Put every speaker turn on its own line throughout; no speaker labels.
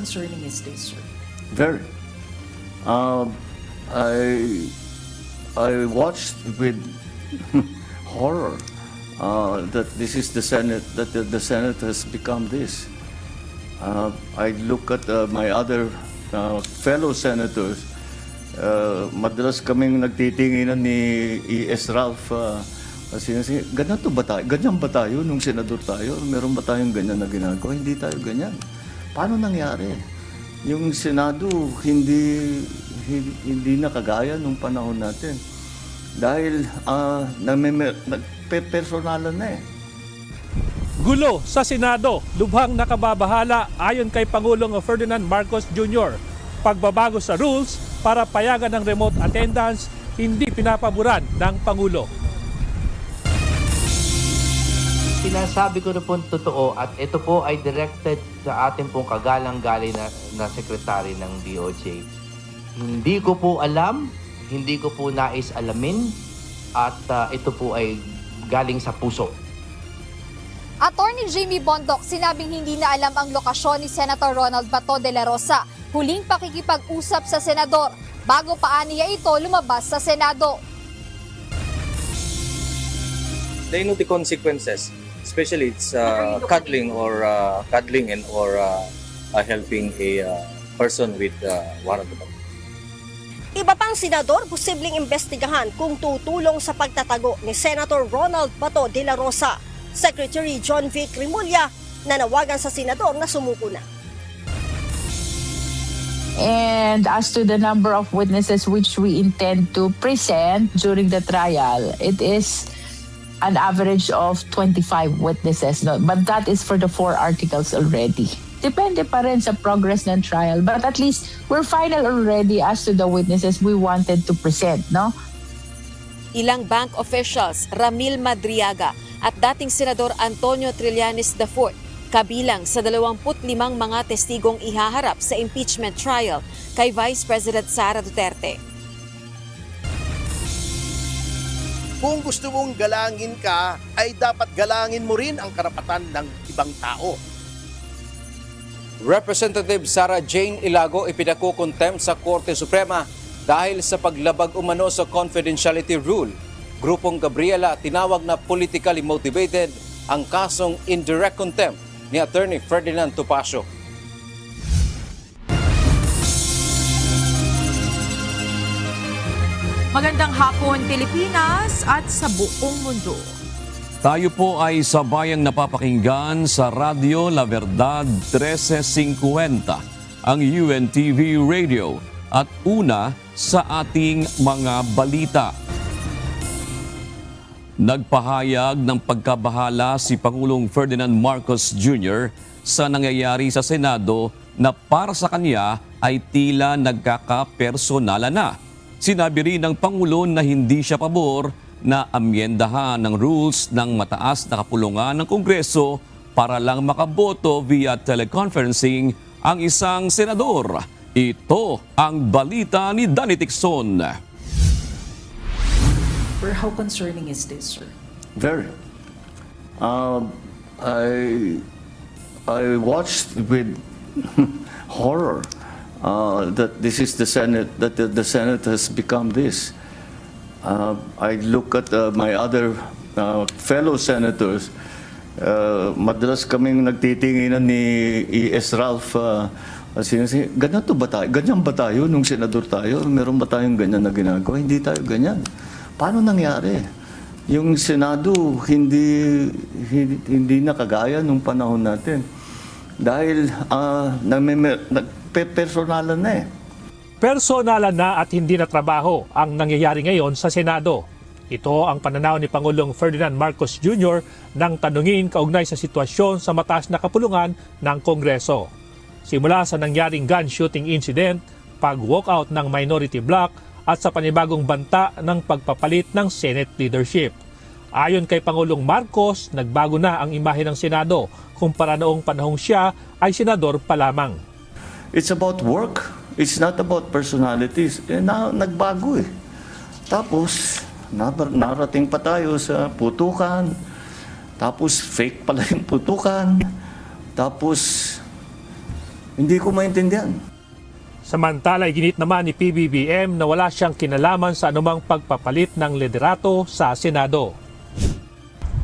concerning is this, sir?
Very. Um, I I watched with horror that this is the Senate, that the Senate has become this. I look at my other fellow senators. Madalas kaming nagtitinginan ni E.S. Ralph. Kasi ganyan ba tayo nung senador tayo? Meron ba tayong ganyan na ginagawa? Hindi tayo ganyan. Paano nangyari? Yung Senado hindi na kagaya nung panahon natin. Dahil nagpe-personalan na eh.
Gulo sa Senado, lubhang nakababahala ayon kay Pangulong Ferdinand Marcos Jr. Pagbabago sa rules para payagan ng remote attendance, hindi pinapaboran ng Pangulo.
Sinasabi ko na po totoo at ito po ay directed sa ating pong kagalang-galing na sekretary ng DOJ. Hindi ko po alam, hindi ko po nais alamin at ito po ay galing sa puso.
Attorney Jamie Bondoc, sinabing hindi na alam ang lokasyon ni Senator Ronald Bato de la Rosa. Huling pakikipag-usap sa senador bago pa aniya ito lumabas sa Senado.
They know the consequences, especially it's cuddling and helping a person with warrant of arrest.
Iba pang senador posibleng imbestigahan kung tutulong sa pagtatago ni Senator Ronald Bato de la Rosa. Secretary John Vic Rimulya nanawagan sa senador na sumuko na.
And as to the number of witnesses which we intend to present during the trial, it is an average of 25 witnesses. No? But that is for the 4 articles already. Depende pa rin sa progress ng trial. But at least we're final already as to the witnesses we wanted to present. No?
Ilang bank officials, Ramil Madriaga at dating Senador Antonio Trillanes IV, kabilang sa 25 mga testigong ihaharap sa impeachment trial kay Vice President Sara Duterte.
Kung gusto mong galangin ka, ay dapat galangin mo rin ang karapatan ng ibang tao.
Representative Sara Jane Ilago ipinakukontempt sa Korte Suprema dahil sa paglabag umano sa confidentiality rule. Grupong Gabriela tinawag na politically motivated ang kasong indirect contempt ni Attorney Ferdinand Topacio.
Magandang hapon, Pilipinas at sa buong mundo.
Tayo po ay sabayang napapakinggan sa Radyo La Verdad 1350, ang UNTV Radio, at una sa ating mga balita. Nagpahayag ng pagkabahala si Pangulong Ferdinand Marcos Jr. sa nangyayari sa Senado na para sa kanya ay tila nagkakapersonalan na. Sinabi rin ng Pangulo na hindi siya pabor na amyendahan ng rules ng mataas na kapulungan ng Kongreso para lang makaboto via teleconferencing ang isang senador. Ito ang balita ni Danny Tixon.
How concerning is this, sir?
Very. I watched with horror that this is the Senate, that the Senate has become this. I look at my other fellow senators. Madalas kaming nagtitinginan ni E.S. Ralph. Ganyan ba tayo nung senador tayo? Meron ba tayong ganyan na ginagawa? Hindi tayo ganyan. Paano nangyari? Yung Senado hindi na kagaya nung panahon natin. Dahil nagpe-personalan na eh.
Personalan na at hindi na trabaho ang nangyayari ngayon sa Senado. Ito ang pananaw ni Pangulong Ferdinand Marcos Jr. nang tanungin kaugnay sa sitwasyon sa mataas na kapulungan ng Kongreso. Simula sa nangyaring gun shooting incident, pag-walkout ng minority bloc at sa panibagong banta ng pagpapalit ng Senate leadership. Ayon kay Pangulong Marcos, nagbago na ang imahe ng Senado kumpara noong panahong siya ay senador pa lamang.
It's about work. It's not about personalities. Nagbago eh. Tapos, narating pa tayo sa putukan. Tapos, fake pala yung putukan. Tapos, Hindi ko maintindihan.
Samantala, iginit naman ni PBBM na wala siyang kinalaman sa anumang pagpapalit ng liderato sa Senado.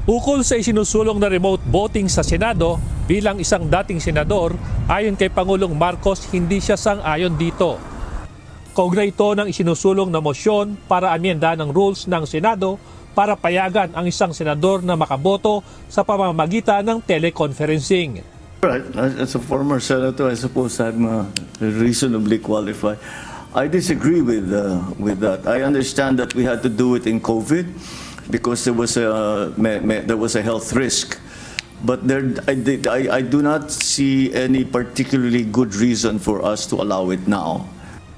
Ukol sa isinusulong na remote voting sa Senado, bilang isang dating senador, ayon kay Pangulong Marcos, hindi siya sang-ayon dito. Kaugnay ito ng isinusulong na mosyon para amyenda ng rules ng Senado para payagan ang isang senador na makaboto sa pamamagitan ng teleconferencing.
Right. As a former senator, I suppose I'm reasonably qualified. I disagree with that. I understand that we had to do it in COVID because there was a health risk. But I do not see any particularly good reason for us to allow it now.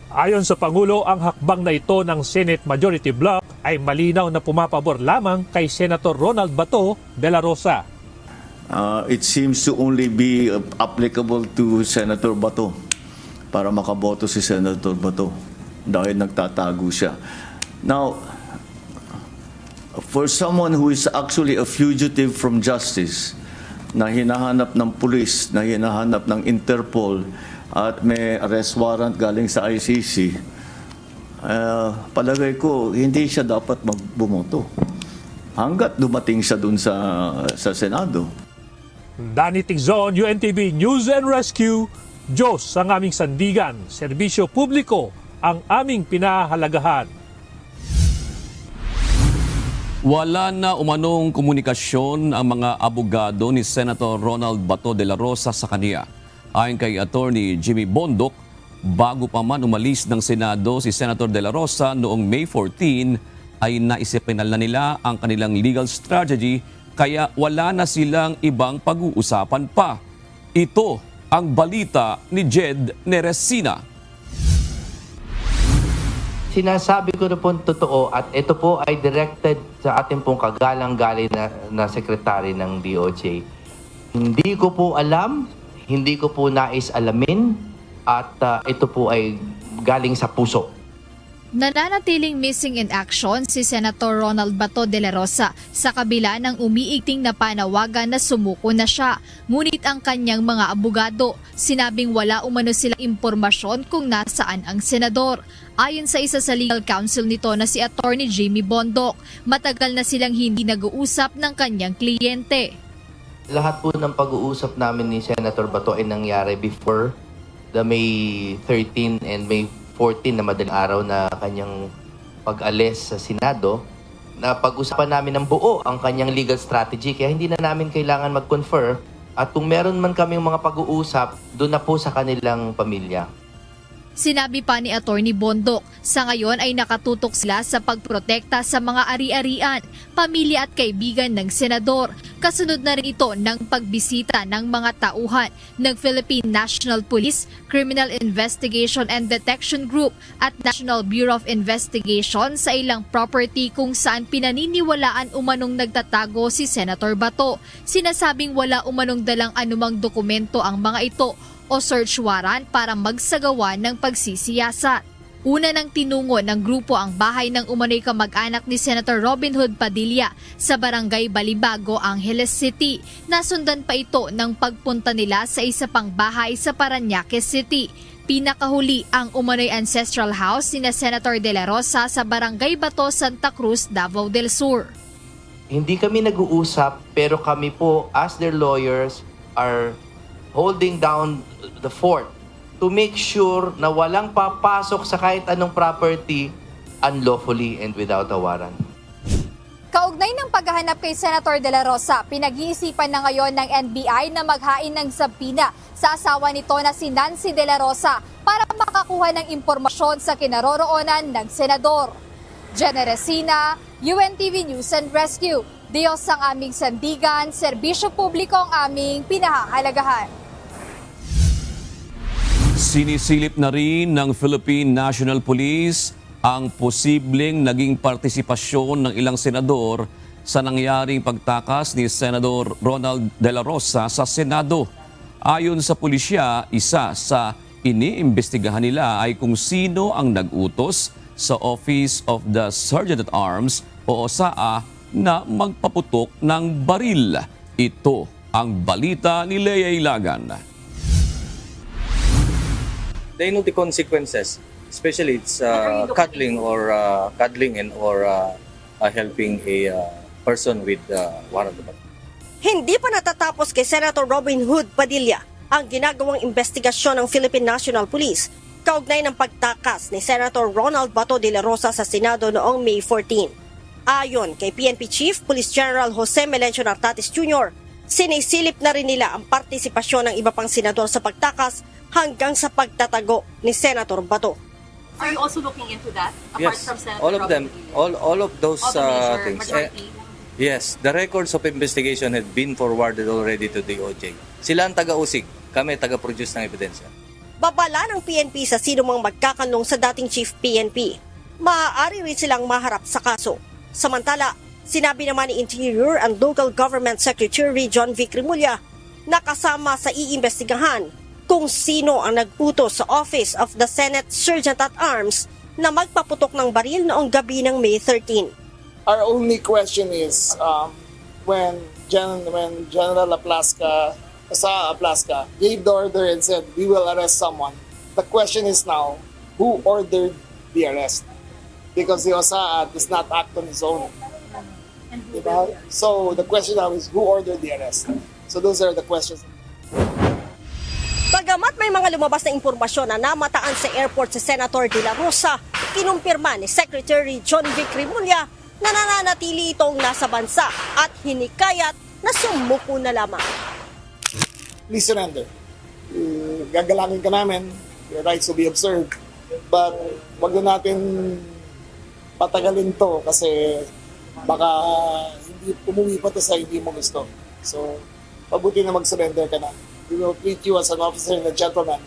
Ayon sa Pangulo, ang hakbang na ito ng Senate Majority Bloc ay malinaw na pumapabor lamang kay Senator Ronald Bato de la Rosa.
It seems to only be applicable to Senator Bato para makaboto si Senator Bato dahil nagtatago siya. Now, for someone who is actually a fugitive from justice, na hinahanap ng pulis, na hinahanap ng Interpol, at may arrest warrant galing sa ICC, palagay ko, hindi siya dapat magbumoto hanggat dumating siya dun sa Senado.
Danny Tigzon, UNTV News and Rescue. Diyos ang aming sandigan, serbisyo publiko ang aming pinahahalagahan.
Wala na umanong komunikasyon ang mga abogado ni Senator Ronald Bato de la Rosa sa kaniya. Ayon kay Attorney Jimmy Bondoc, bago pa man umalis ng Senado si Senator de la Rosa noong May 14, ay naisipinal na nila ang kanilang legal strategy kaya wala na silang ibang pag-uusapan pa. Ito ang balita ni Jed Neresina.
Sinasabi ko na po totoo at ito po ay directed sa ating pong kagalang-galing na sekretary ng DOJ. Hindi ko po alam, hindi ko po nais alamin at ito po ay galing sa puso.
Nananatiling missing in action si Senator Ronald Bato de la Rosa sa kabila ng umiigting na panawagan na sumuko na siya. Ngunit ang kanyang mga abogado, sinabing wala umano silang impormasyon kung nasaan ang senador. Ayon sa isa sa legal counsel nito na si Attorney Jimmy Bondoc, matagal na silang hindi nag-uusap ng kanyang kliyente.
Lahat po ng pag-uusap namin ni Senator Bato ay nangyari before the May 13 and May 14 na madaling araw na kanyang pag-alis sa Senado. Na pag-usapan namin ng buo ang kanyang legal strategy kaya hindi na namin kailangan mag-confer at kung meron man kaming mga pag-uusap, doon na po sa kanilang pamilya.
Sinabi pa ni Attorney Bondoc, sa ngayon ay nakatutok sila sa pagprotekta sa mga ari-arian, pamilya at kaibigan ng senador. Kasunod na rin ito ng pagbisita ng mga tauhan ng Philippine National Police, Criminal Investigation and Detection Group at National Bureau of Investigation sa ilang property kung saan pinaniniwalaan umanong nagtatago si Senator Bato. Sinasabing wala umanong dalang anumang dokumento ang mga ito o search warrant para magsagawa ng pagsisiyasat. Una nang tinungo ng grupo ang bahay ng umano'y kamag-anak ni Senator Robin Hood Padilla sa Barangay Balibago, Angeles City. Nasundan pa ito ng pagpunta nila sa isa pang bahay sa Parañaque City. Pinakahuli ang umano'y ancestral house ni Senator De La Rosa sa Barangay Bato, Santa Cruz, Davao del Sur.
Hindi kami nag-uusap pero kami po as their lawyers are holding down the fort to make sure na walang papasok sa kahit anong property unlawfully and without a warrant.
Kaugnay ng paghahanap kay Senator De La Rosa, pinag-iisipan na ngayon ng NBI na maghain ng sabina sa asawa nito na si Nancy De La Rosa para makakuha ng impormasyon sa kinaroroonan ng senador. Generesina, UNTV News and Rescue. Diyos ang aming sandigan, serbisyo publiko ang aming pinahahalagahan.
Sinisilip na rin ng Philippine National Police ang posibleng naging partisipasyon ng ilang senador sa nangyaring pagtakas ni Senador Ronald De La Rosa sa Senado. Ayon sa pulisya, isa sa iniimbestigahan nila ay kung sino ang nag-utos sa Office of the Sergeant at Arms o OSAA na magpaputok ng baril. Ito ang balita ni Lea Ilagan.
they know the consequences, especially it's cuddling and helping a person with warrant of arrest.
Hindi pa natatapos kay Senator Robin Hood Padilla ang ginagawang investigasyon ng Philippine National Police kaugnay ng pagtakas ni Senator Ronald Bato de la Rosa sa Senado noong May 14. Ayon kay PNP Chief Police General Jose Melencio Nartates Jr., sinisilip na rin nila ang partisipasyon ng iba pang senador sa pagtakas hanggang sa pagtatago ni Senator Bato.
Are you also looking into that?
Yes, all of them, all of those things. Yes, the records of investigation had been forwarded already to the DOJ. Sila ang taga-usig, kami taga-produce ng ebidensya.
Babala ng PNP sa sinumang magkakanlong sa dating Chief PNP. Maaari rin silang maharap sa kaso. Samantala, sinabi naman ni Interior and Local Government Secretary John Vic Remulla na kasama sa iimbestigahan kung sino ang nag-utos sa Office of the Senate Sergeant at Arms na magpaputok ng baril noong gabi ng May 13.
Our only question is when General Aplaska gave the order and said we will arrest someone. The question is now who ordered the arrest, because the OSA does not act on his own. Diba? So the question now is who ordered the arrest. So those are the questions.
Bagamat may mga lumabas na impormasyon na namataan sa airport si Senator De La Rosa, kinumpirma ni Secretary John Vic Remulla na nananatili itong nasa bansa at hinikayat na sumuko na lamang.
Please surrender. Gagalangin ka namin. Your rights will be observed. But wag na natin patagalin to kasi baka hindi umuwi pa to sa hindi mo gusto. So, pabuti na mag-surrender ka na. We will treat you as an officer and a gentleman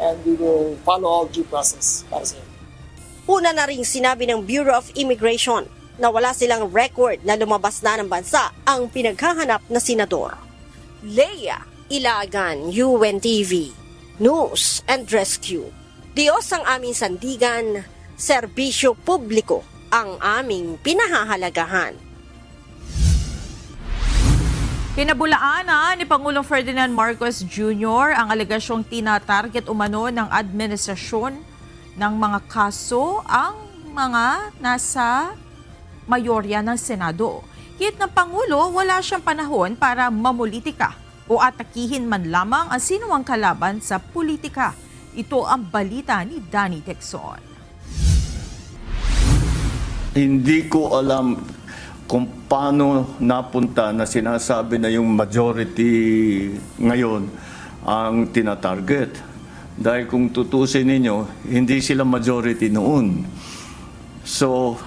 and we will follow all due process para sa'yo.
Una na ring sinabi ng Bureau of Immigration na wala silang record na lumabas na ng bansa ang pinaghahanap na senador. Leia Ilagan, UNTV, News and Rescue. Diyos ang aming sandigan, serbisyo publiko ang aming pinahahalagahan.
Pinabulaanan ni Pangulong Ferdinand Marcos Jr. ang alegasyong tina-target umano ng administrasyon ng mga kaso ang mga nasa mayorya ng Senado. Hit ng Pangulo, wala siyang panahon para mamulitika o atakihin man lamang ang sinuwang kalaban sa politika. Ito ang balita ni Danny Texon.
Hindi ko alam kung paano napunta na sinasabi na yung majority ngayon ang tinatarget. Dahil kung tutusin ninyo, hindi sila majority noon. So,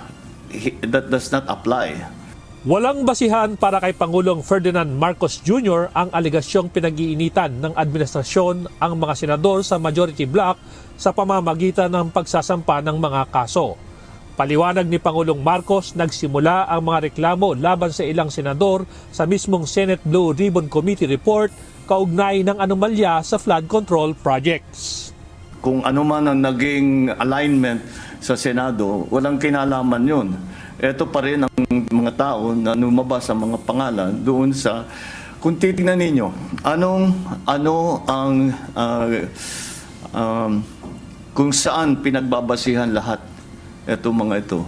that does not apply.
Walang basihan para kay Pangulong Ferdinand Marcos Jr. ang aligasyong pinag-iinitan ng administrasyon ang mga senador sa majority bloc sa pamamagitan ng pagsasampa ng mga kaso. Paliwanag ni Pangulong Marcos, nagsimula ang mga reklamo laban sa ilang senador sa mismong Senate Blue Ribbon Committee report kaugnay ng anomalya sa flood control projects.
Kung ano man ang naging alignment sa Senado, walang kinalaman yun. Ito pa rin ang mga tao na lumabas sa mga pangalan doon sa, kung titingnan ninyo, kung saan pinagbabasihan lahat itong mga ito,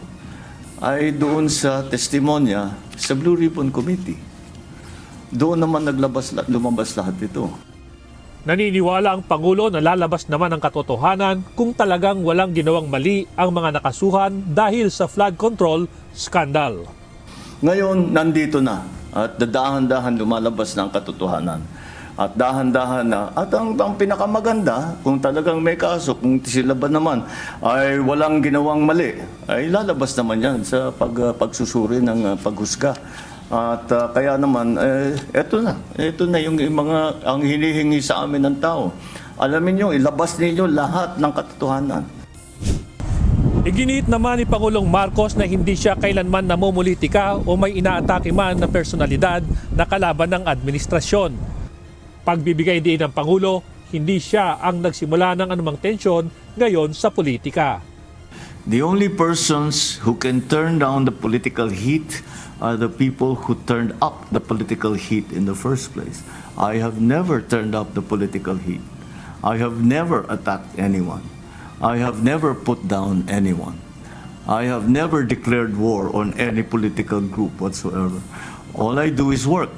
ay doon sa testimonya sa Blue Ribbon Committee. Doon naman lumabas lahat ito.
Naniniwala ang Pangulo na lalabas naman ang katotohanan kung talagang walang ginawang mali ang mga nakasuhan dahil sa flood control scandal.
Ngayon, nandito na at dahan-dahan lumalabas na ang katotohanan. At dahan-dahan na, at ang pinakamaganda, kung talagang may kaso, kung sila ba naman ay walang ginawang mali, ay lalabas naman yan sa pagsusuri ng paghusga. At kaya naman, ito na yung mga ang hinihingi sa amin ng tao. Alamin nyo, ilabas ninyo lahat ng katotohanan.
Iginiit naman ni Pangulong Marcos na hindi siya kailanman namumulitika o may inaatake man na personalidad na kalaban ng administrasyon. Pagbibigay din ng Pangulo, hindi siya ang nagsimula ng anumang tensyon ngayon sa politika.
The only persons who can turn down the political heat are the people who turned up the political heat in the first place. I have never turned up the political heat. I have never attacked anyone. I have never put down anyone. I have never declared war on any political group whatsoever. All I do is work.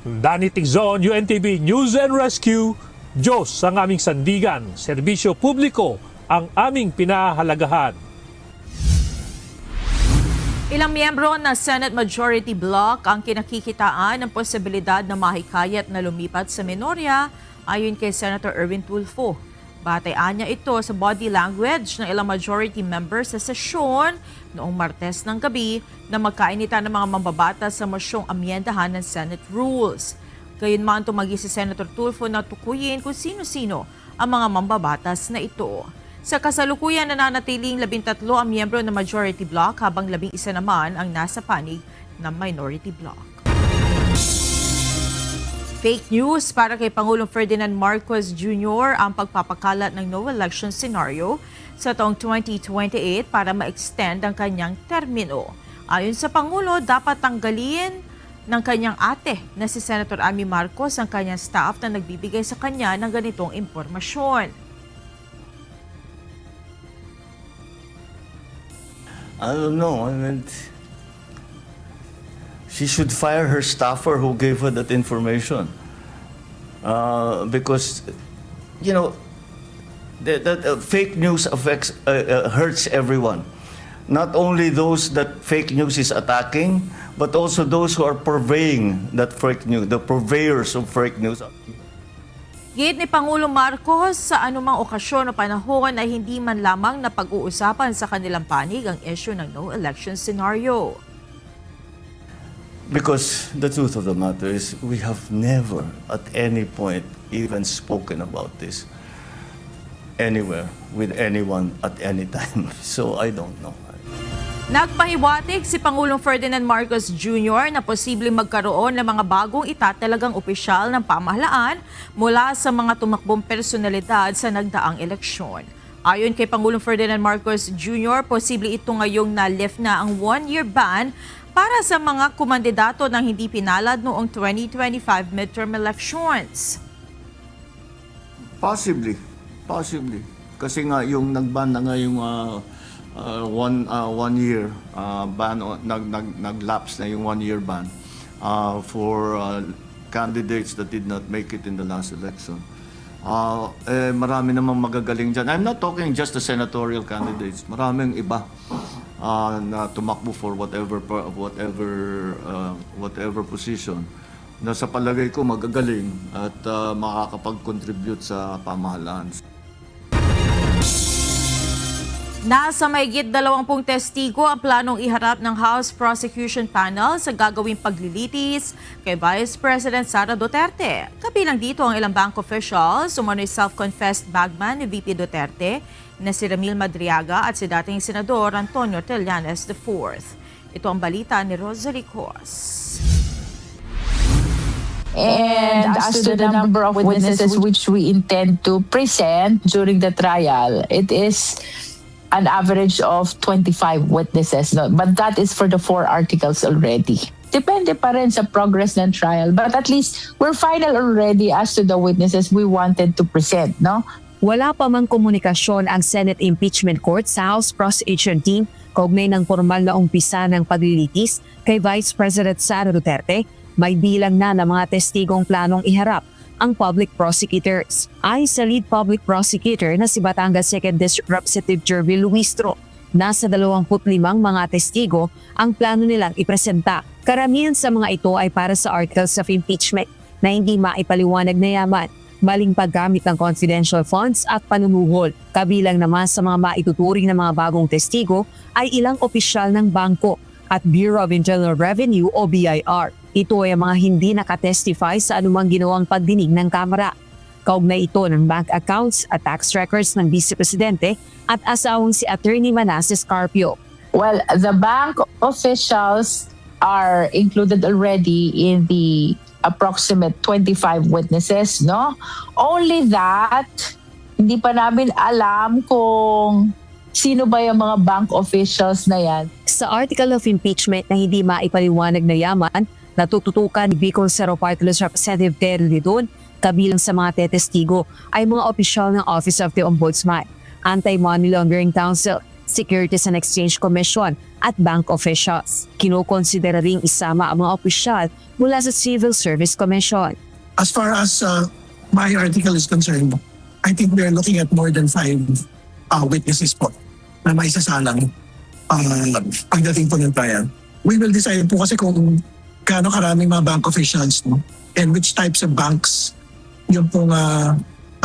Danny Tigzon, UNTV News and Rescue. Diyos ang aming sandigan, serbisyo publiko ang aming pinahahalagahan.
Ilang miyembro ng Senate Majority Bloc ang kinakikitaan ng posibilidad na mahikayat na lumipat sa Menorya ayon kay Senator Erwin Tulfo. Batayan niya ito sa body language ng ilang majority members sa sesyon noong Martes ng gabi na magkainitan ng mga mambabatas sa mosyong amyendahan ng Senate Rules. Gayunman tumagi si Senator Tulfo na tukuyin kung sino-sino ang mga mambabatas na ito. Sa kasalukuyan, nananatiling 13 ang miyembro ng Majority Bloc habang 11 naman ang nasa panig ng Minority Bloc. Fake news para kay Pangulong Ferdinand Marcos Jr. ang pagpapakalat ng no election scenario sa taong 2028 para ma-extend ang kanyang termino. Ayon sa Pangulo, dapat tanggalin ng kanyang ate na si Senator Amy Marcos ang kanyang staff na nagbibigay sa kanya ng ganitong impormasyon.
I don't know. I mean, she should fire her staffer who gave her that information. Because, you know, that fake news affects, hurts everyone. Not only those that fake news is attacking, but also those who are purveying that fake news, the purveyors of fake news.
Git ni Pangulong Marcos, sa anumang okasyon o panahon ay hindi man lamang na pag-uusapan sa kanilang panig ang issue ng no election scenario.
Because the truth of the matter is we have never at any point even spoken about this anywhere with anyone at any time. So I don't know.
Nagpahiwatig si Pangulong Ferdinand Marcos Jr. na posibleng magkaroon ng mga bagong itatalagang opisyal ng pamahalaan mula sa mga tumakbong personalidad sa nagdaang eleksyon. Ayon kay Pangulong Ferdinand Marcos Jr., posible ito ngayong na-lift na ang one-year ban para sa mga kumandidato ng hindi pinalad noong 2025 midterm elections.
Possibly. Kasi nga yung nag-ban na nga yung one year ban, nag-lapse na yung 1 year ban for candidates that did not make it in the last election. Marami namang magagaling dyan. I'm not talking just the senatorial candidates. Maraming iba na tumakbo for whatever position na sa palagay ko magagaling at makakapag-contribute sa pamahalaan.
Nasa mahigit 20 testigo ang planong iharap ng House Prosecution Panel sa gagawing paglilitis kay Vice President Sara Duterte. Kabilang dito ang ilang bank officials, umano'y self-confessed bagman ni VP Duterte na si Ramil Madriaga at si dating Senador Antonio Trillanes IV. Ito ang balita ni Rosalie Cos.
And as to the number of witnesses which we intend to present during the trial, it is an average of 25 witnesses. No? But that is for the 4 articles already. Depende pa rin sa progress ng trial. But at least we're final already as to the witnesses we wanted to present. No?
Wala pa mang komunikasyon ang Senate Impeachment Court sa House Prosecution Team kaugnay ng formal na umpisa ng paglilitis kay Vice President Sara Duterte. May bilang na ng mga testigong planong iharap ang public prosecutors. Ay sa lead public prosecutor na si Batangas 2nd District Representative Jervil Luistro. Nasa 25 mga testigo ang plano nilang ipresenta. Karamihan sa mga ito ay para sa articles of impeachment na hindi maipaliwanag na yaman, maling paggamit ng confidential funds at panunuhol. Kabilang naman sa mga maituturing na mga bagong testigo ay ilang opisyal ng bangko at Bureau of Internal Revenue o BIR. Ito ay mga hindi nakatestify sa anumang ginawang pagdinig ng Kamara. Kaugnay ito ng bank accounts at tax records ng Vice Presidente at asawang si Attorney Manasseh Carpio.
Well, the bank officials are included already in the approximate 25 witnesses, no? Only that, hindi pa namin alam kung sino ba yung mga bank officials na yan.
Sa article of impeachment na hindi maipaliwanag na yaman, natututukan ni Bicol Cerro Party List Representative Terry Lidon Kabilang sa mga tetestigo ay mga opisyal ng Office of the Ombudsman, Anti-Money Laundering Council, Securities and Exchange Commission at bank officials. Kinokonsidera ring isama ang mga opisyal mula sa Civil Service Commission.
As far as my article is concerned, I think we are looking at more than 5 witnesses po na maisasalang pagdating po ng trial. We will decide po kasi kung gaano karaming mga bank officials, no? And which types of banks yung pong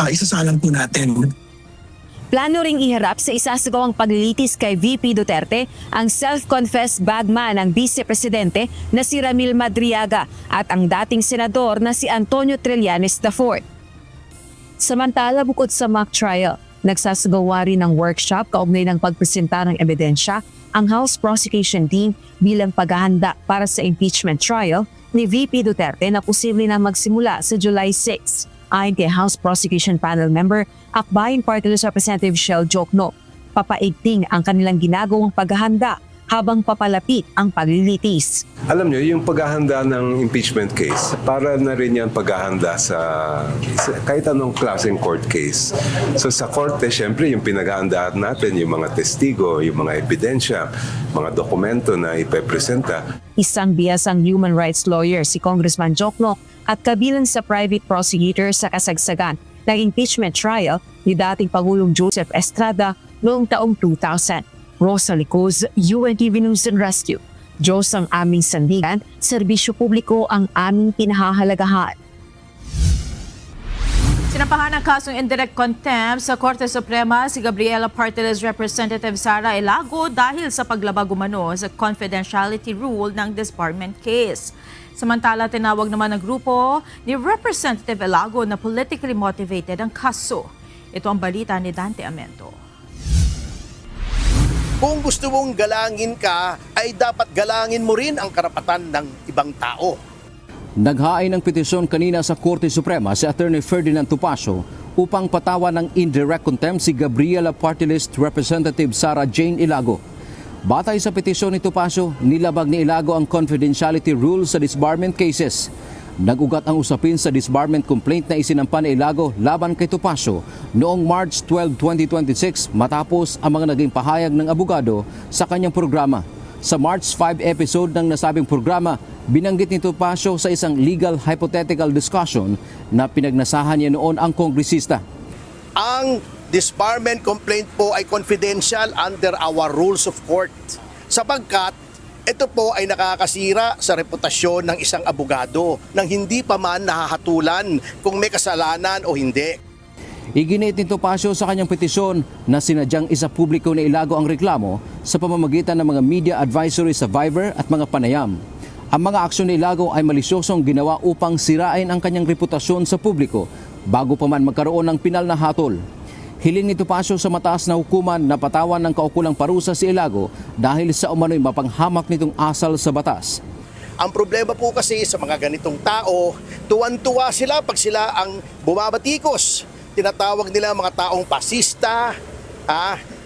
isasalang po natin.
Plano ring iharap sa isasagawang paglilitis kay VP Duterte ang self-confessed bagman ng Vice Presidente na si Ramil Madriaga at ang dating senador na si Antonio Trillanes IV. Samantala, bukod sa mock trial, nagsasagawa rin ng workshop kaugnay ng pagpresenta ng ebidensya ang House Prosecution Team bilang paghahanda para sa impeachment trial ni VP Duterte na posible na magsimula sa July 6. Ayon kay House Prosecution Panel Member, Akbayan Party List Representative Shell Jokno, papaigting ang kanilang ginagawang paghahanda habang papalapit ang paglilitis.
Alam nyo, yung paghahanda ng impeachment case, para na rin yan paghahanda sa kahit anong klaseng court case. So sa korte, syempre, yung pinaghahandaan natin, yung mga testigo, yung mga ebidensya, mga dokumento na ipepresenta.
Isang biyasang human rights lawyer si Congressman Jokno at kabilang sa private prosecutor sa kasagsagan ng impeachment trial ni dating Pangulong Joseph Estrada noong taong 2000. Rosalie Cruz, UNTV News and Rescue. Diyos ang aming sandigan, serbisyo publiko ang aming pinahahalagahan.
Sinampahan ng kasong indirect contempt sa Korte Suprema si Gabriela Partiles Representative Sara Elago dahil sa paglabag umano sa confidentiality rule ng disbarment case. Samantala, tinawag naman ng grupo ni Representative Elago na politically motivated ang kaso. Ito ang balita ni Dante Amento.
Kung gusto mong galangin ka, ay dapat galangin mo rin ang karapatan ng ibang tao.
Naghain ng petisyon kanina sa Korte Suprema si Attorney Ferdinand Topacio upang patawan ng indirect contempt si Gabriela Party List Representative Sara Jane Elago. Batay sa petisyon ni Topacio, nilabag ni Elago ang confidentiality rule sa disbarment cases. Nag-ugat ang usapin sa disbarment complaint na isinampa ni Elago laban kay Topacio noong March 12, 2026 matapos ang mga naging pahayag ng abogado sa kanyang programa. Sa March 5 episode ng nasabing programa, binanggit ni Topacio sa isang legal hypothetical discussion na pinagnasahan niya noon ang kongresista.
Ang disbarment complaint po ay confidential under our rules of court sapagkat ito po ay nakakasira sa reputasyon ng isang abogado nang hindi pa man nahahatulan kung may kasalanan o hindi.
Iginit ni Topacio sa kanyang petisyon na sinadyang isa-publiko ni Elago ang reklamo sa pamamagitan ng mga media advisory sa Viber at mga panayam. Ang mga aksyon ni Elago ay malisyosong ginawa upang sirain ang kanyang reputasyon sa publiko bago pa man magkaroon ng pinal na hatol. Hiling ni Topacio sa mataas na hukuman na patawan ng kaukulang parusa si Elago dahil sa umano'y mapanghamak nitong asal sa batas.
Ang problema po kasi sa mga ganitong tao, tuwan-tuwa sila pag sila ang bumabatikos. Tinatawag nila mga taong pasista,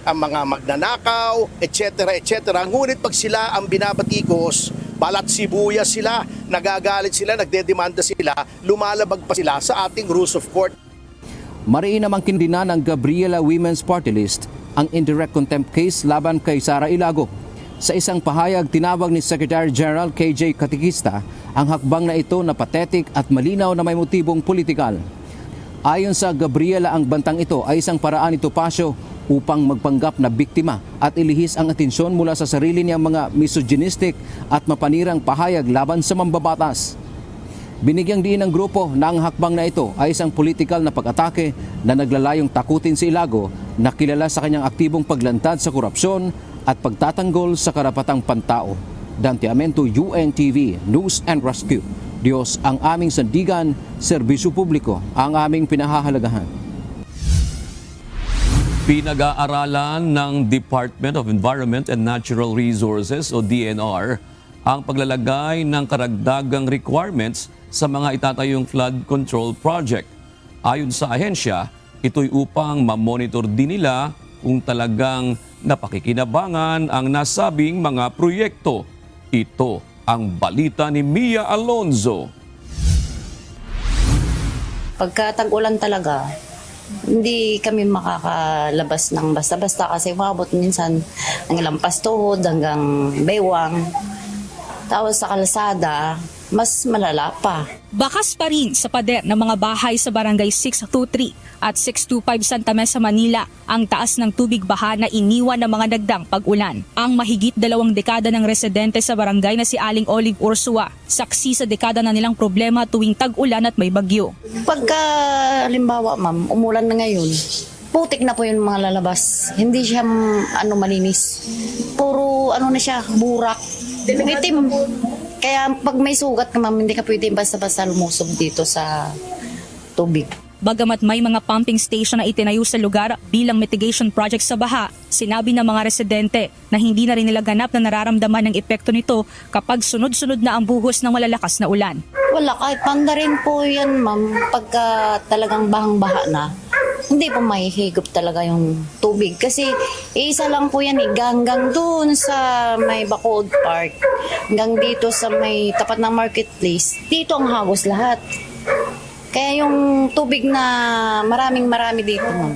ang mga magnanakaw, etc. etc. Ngunit pag sila ang binabatikos, balat sibuyas sila, nagagalit sila, nagdedemanda sila, lumalabag pa sila sa ating rules of court.
Mariin namang kindina ng Gabriela Women's Party List ang indirect contempt case laban kay Sara Elago. Sa isang pahayag, tinawag ni Secretary General KJ Katikista ang hakbang na ito na pathetic at malinaw na may motibong politikal. Ayon sa Gabriela, ang bantang ito ay isang paraan ni Topacio upang magpanggap na biktima at ilihis ang atensyon mula sa sarili niyang mga misogynistic at mapanirang pahayag laban sa mambabatas. Binigyang diin ng grupo na ang hakbang na ito ay isang politikal na pag-atake na naglalayong takutin si Elago na kilala sa kanyang aktibong paglantad sa korupsyon at pagtatanggol sa karapatang pantao. Dante Amento, UNTV, News and Rescue. Diyos ang aming sandigan, serbisyo publiko ang aming pinahahalagahan.
Pinag-aaralan ng Department of Environment and Natural Resources o DNR ang paglalagay ng karagdagang requirements sa mga itatayong flood control project. Ayon sa ahensya, ito'y upang ma-monitor din nila kung talagang napakikinabangan ang nasabing mga proyekto. Ito ang balita ni Mia Alonzo.
Pagka tag-ulan talaga, hindi kami makakalabas ng basta-basta kasi umabot minsan ng ilang pastuhod hanggang baywang. Tapos sa kalsada, mas malala pa.
Bakas pa rin sa pader ng mga bahay sa barangay 623 at 625 Santa Mesa, Manila ang taas ng tubig baha na iniwan ng mga nagdang pag-ulan. Ang mahigit 2 dekada ng residente sa barangay na si Aling Olive Ursua, saksi sa dekada na nilang problema tuwing tag-ulan at may bagyo.
Pagka, halimbawa ma'am, umulan na ngayon, putik na po yung mga lalabas. Hindi siya malinis. Puro na siya, burak. Itim. Kaya pag may sugat ka ma'am, hindi ka pwede basta-basta lumusob dito sa tubig.
Bagamat may mga pumping station na itinayo sa lugar bilang mitigation project sa baha, sinabi ng mga residente na hindi na rin nila ganap na nararamdaman ng epekto nito kapag sunod-sunod na ang buhos ng malalakas na ulan.
Wala, kahit panda rin po yan ma'am, pagka talagang bahang-baha na, hindi po mahihigop talaga yung tubig. Kasi isa lang po yan hanggang doon sa may Bacood Park, hanggang dito sa may tapat ng marketplace, dito ang hagos lahat. Kaya yung tubig na marami dito, ma'am,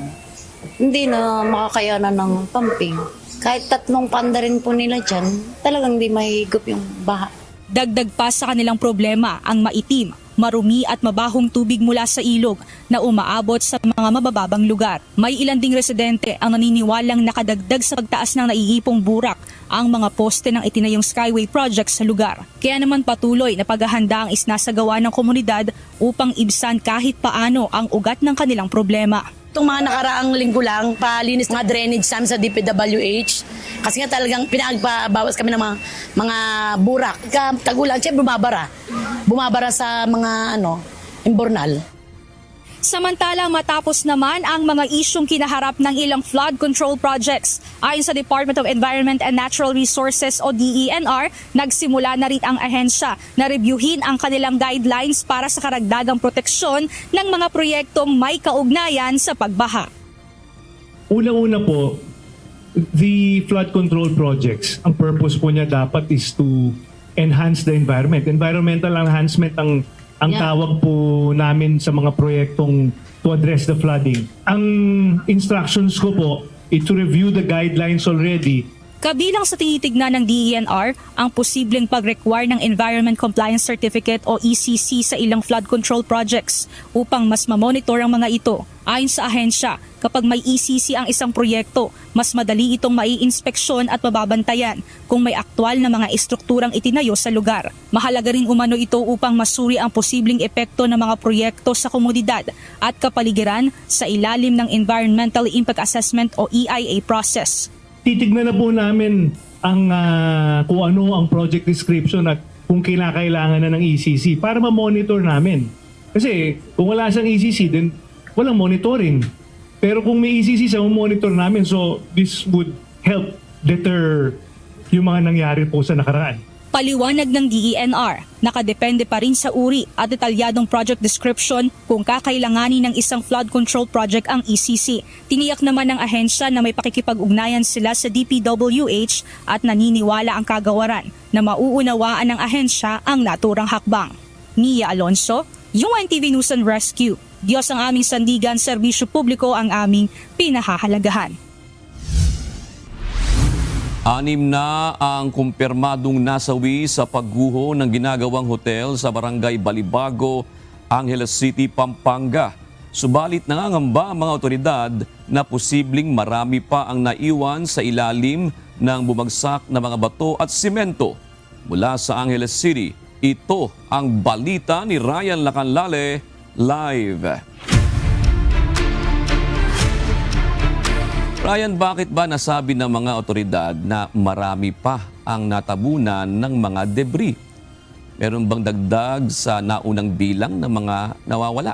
hindi na makakayanan ng pumping. Kahit 3 panda rin po nila dyan, talagang hindi mahigop yung baha.
Dagdag pa sa kanilang problema ang maitim, marumi at mabahong tubig mula sa ilog na umaabot sa mga mabababang lugar. May ilan ding residente ang naniniwalang nakadagdag sa pagtaas ng naiipong burak ang mga poste ng itinayong Skyway Project sa lugar. Kaya naman patuloy na paghahanda ang isnasagawa ng komunidad upang ibsan kahit paano ang ugat ng kanilang problema.
Itong mga nakaraang linggo lang, palinis ng drainage sa DPWH. Kasi nga talagang pinagbabawas kami ng mga burak. Tagulan, siya bumabara sa mga imbornal.
Samantala, matapos naman ang mga isyong kinaharap ng ilang flood control projects, ayon sa Department of Environment and Natural Resources o DENR, nagsimula na rin ang ahensya na reviewin ang kanilang guidelines para sa karagdagang proteksyon ng mga proyektong may kaugnayan sa pagbaha.
Unang-una po, the flood control projects, ang purpose po niya dapat is to enhance the environment. Environmental enhancement ang tawag po namin sa mga proyektong to address the flooding. Ang instructions ko po is to review the guidelines already.
Kabilang sa tinitignan ng DENR ang posibleng pag-require ng Environment Compliance Certificate o ECC sa ilang flood control projects upang mas mamonitor ang mga ito. Ayon sa ahensya, kapag may ECC ang isang proyekto, mas madali itong maiinspeksyon at mababantayan kung may aktwal na mga estrukturang itinayo sa lugar. Mahalaga rin umano ito upang masuri ang posibleng epekto ng mga proyekto sa komunidad at kapaligiran sa ilalim ng Environmental Impact Assessment o EIA process.
Titignan na po namin kung ano ang project description at kung kailangan na ng ECC para ma-monitor namin. Kasi kung wala siyang ECC, then walang monitoring. Pero kung may ECC siya, monitor namin. So this would help deter yung mga nangyari po sa nakaraan.
Paliwanag ng DENR, nakadepende pa rin sa uri at detalyadong project description kung kakailanganin ng isang flood control project ang ECC. Tiniyak naman ng ahensya na may pakikipag-ugnayan sila sa DPWH at naniniwala ang kagawaran na mauunawaan ng ahensya ang naturang hakbang. Nia Alonso, UNTV News and Rescue. Diyos ang aming sandigan, serbisyo publiko ang aming pinahahalagahan.
6 na ang kumpirmadong nasawi sa pagguho ng ginagawang hotel sa Barangay Balibago, Angeles City, Pampanga. Subalit nangangamba ang mga otoridad na posibleng marami pa ang naiwan sa ilalim ng bumagsak na mga bato at simento. Mula sa Angeles City, ito ang balita ni Ryan Lacanlale, live. Ryan, bakit ba nasabi ng mga otoridad na marami pa ang natabunan ng mga debris? Meron bang dagdag sa naunang bilang ng mga nawawala?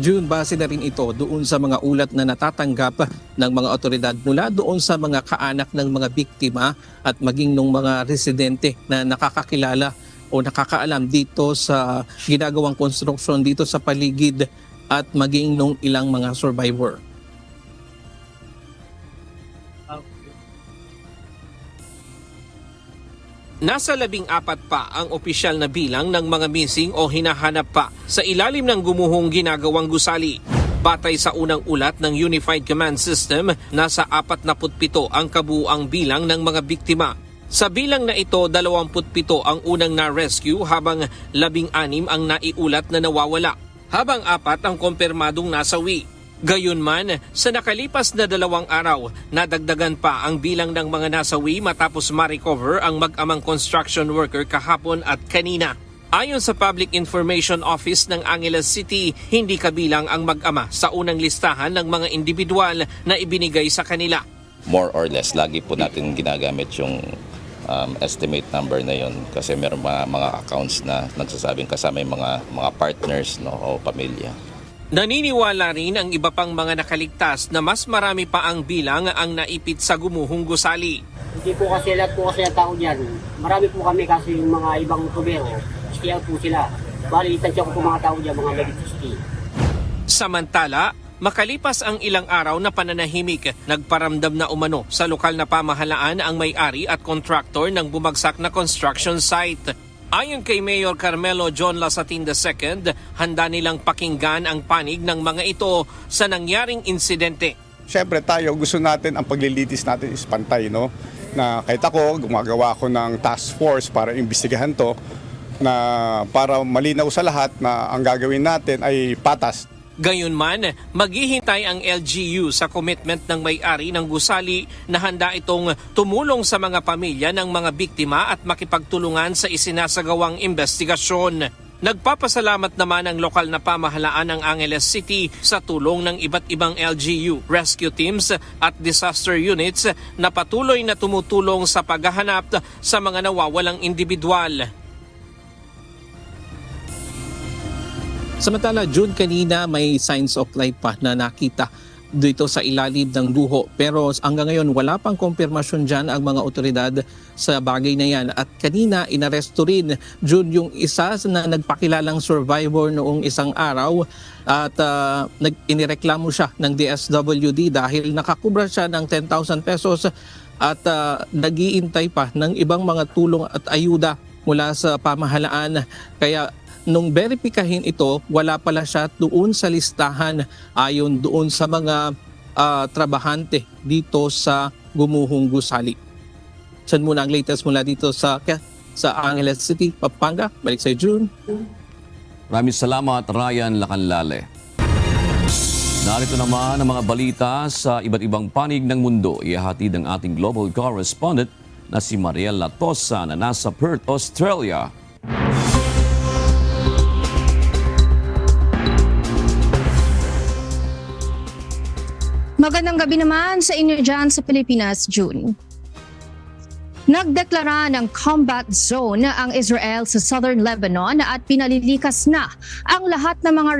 June, base na rin ito doon sa mga ulat na natatanggap ng mga otoridad mula doon sa mga kaanak ng mga biktima at maging ng mga residente na nakakakilala o nakakaalam dito sa ginagawang konstruksyon dito sa paligid at maging nung ilang mga survivor. Nasa 14 pa ang opisyal na bilang ng mga missing o hinahanap pa sa ilalim ng gumuhong ginagawang gusali. Batay sa unang ulat ng Unified Command System, nasa 47 ang kabuuang bilang ng mga biktima. Sa bilang na ito, 27 ang unang na-rescue habang 16 ang naiulat na nawawala, habang 4 ang kumpirmadong nasawi. Gayunman, sa nakalipas na 2 araw, nadagdagan pa ang bilang ng mga nasawi matapos ma-recover ang mag-amang construction worker kahapon at kanina. Ayon sa Public Information Office ng Angeles City, hindi kabilang ang mag-ama sa unang listahan ng mga individual na ibinigay sa kanila.
More or less, lagi po natin ginagamit yung estimate number na yon kasi meron mga accounts na nagsasabing kasama yung mga partners, no, o pamilya.
Naniniwala rin ang iba pang mga nakaligtas na mas marami pa ang bilang ang naipit sa gumuhong gusali.
Hindi po kasi lahat po kasi ang tao dyan. Marami po kami kasi yung mga ibang tubero. Stay out po sila. Bali, itansya ko po mga tao dyan, mga medic.
Samantala, makalipas ang ilang araw na pananahimik, nagparamdam na umano sa lokal na pamahalaan ang may-ari at kontraktor ng bumagsak na construction site. Ayon kay Mayor Carmelo John Lasatin II, handa nilang pakinggan ang panig ng mga ito sa nangyaring insidente.
Siyempre tayo, gusto natin ang paglilitis natin is pantay, no? Na kahit ako, gumagawa ako ng task force para imbestigahan to, na para malinaw sa lahat na ang gagawin natin ay patas.
Gayunman, maghihintay ang LGU sa commitment ng may-ari ng gusali na handa itong tumulong sa mga pamilya ng mga biktima at makipagtulungan sa isinasagawang investigasyon. Nagpapasalamat naman ang lokal na pamahalaan ng Angeles City sa tulong ng iba't ibang LGU, rescue teams at disaster units na patuloy na tumutulong sa paghahanap sa mga nawawalang individual. Samantala, June kanina may signs of life pa na nakita dito sa ilalim ng luho. Pero hanggang ngayon wala pang kumpirmasyon dyan ang mga otoridad sa bagay na yan. At kanina inaresto rin June yung isa na nagpakilalang survivor noong isang araw at inireklamo siya ng DSWD dahil nakakubra siya ng 10,000 pesos at nag-iintay pa ng ibang mga tulong at ayuda mula sa pamahalaan. Kaya nung verifikahin ito, wala pala siya doon sa listahan ayon doon sa mga trabahante dito sa gumuhong gusali. Yan muna ang latest mula dito sa Angeles City, Pampanga. Balik sa June.
Maraming salamat, Ryan Lacanlale. Narito naman ang mga balita sa iba't ibang panig ng mundo. Ihahatid ng ating global correspondent na si Mariel Latosa na nasa Perth, Australia.
Magandang gabi naman sa inyo dyan sa Pilipinas, June. Nagdeklara ng combat zone ang Israel sa southern Lebanon at pinalilikas na ang lahat ng mga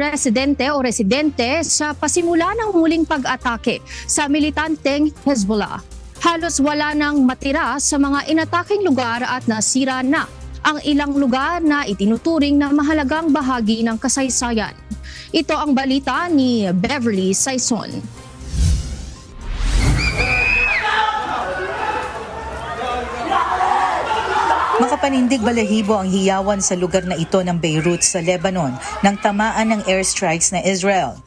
residente sa pasimula ng muling pag-atake sa militanteng Hezbollah. Halos wala nang matira sa mga inataking lugar at nasira na ang ilang lugar na itinuturing na mahalagang bahagi ng kasaysayan. Ito ang balita ni Beverly Saison.
Makapanindig balahibo ang hiyawan sa lugar na ito ng Beirut sa Lebanon nang tamaan ng airstrikes na Israel.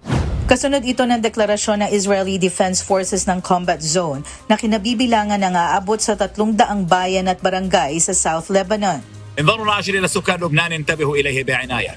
Kasunod ito ng deklarasyon ng Israeli Defense Forces ng Combat Zone na kinabibilangan ng aabot sa 300 bayan at barangay sa South Lebanon.
انظار عاجل إلى سكان لبنان انتبهوا إليه بعناية.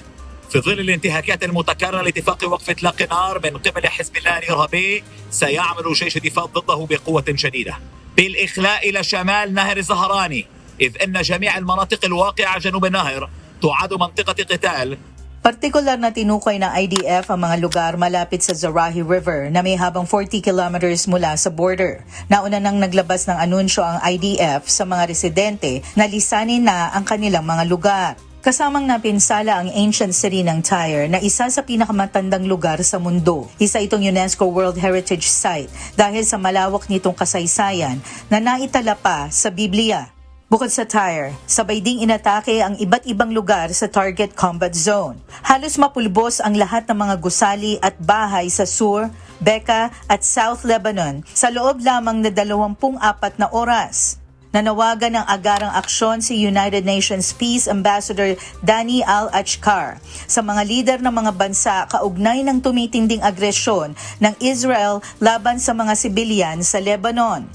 في ظل الانتهاكات المتكررة لاتفاق وقف إطلاق النار من قبل حزب الله الإرهابي سيعمل جيش الدفاع ضده بقوة شديدة بالإخلاء إلى شمال نهر الزهراني إذ أن جميع المناطق الواقعة جنوب النهر تعد منطقة قتال.
Partikular na tinukoy ng IDF ang mga lugar malapit sa Zarahi River na may habang 40 kilometers mula sa border. Nauna nang naglabas ng anunsyo ang IDF sa mga residente na lisanin na ang kanilang mga lugar. Kasamang napinsala ang ancient city ng Tyre na isa sa pinakamatandang lugar sa mundo. Isa itong UNESCO World Heritage Site dahil sa malawak nitong kasaysayan na naitala pa sa Biblia. Bukod sa Tyre, sabay ding inatake ang iba't ibang lugar sa target combat zone. Halos mapulbos ang lahat ng mga gusali at bahay sa Sur, Bekaa at South Lebanon sa loob lamang na 24 na oras. Nanawagan ng agarang aksyon si United Nations Peace Ambassador Dani Al-Achkar sa mga lider ng mga bansa kaugnay ng tumitinding agresyon ng Israel laban sa mga sibilyan sa Lebanon.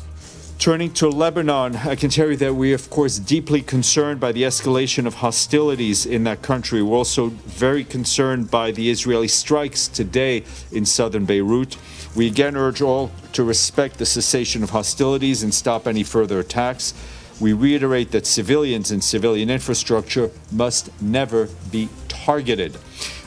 Turning to Lebanon, I can tell you that we are, of course, deeply concerned by the escalation of hostilities in that country. We're also very concerned by the Israeli strikes today in southern Beirut. We again urge all to respect the cessation of hostilities and stop any further attacks. We reiterate that civilians and civilian infrastructure must never be targeted.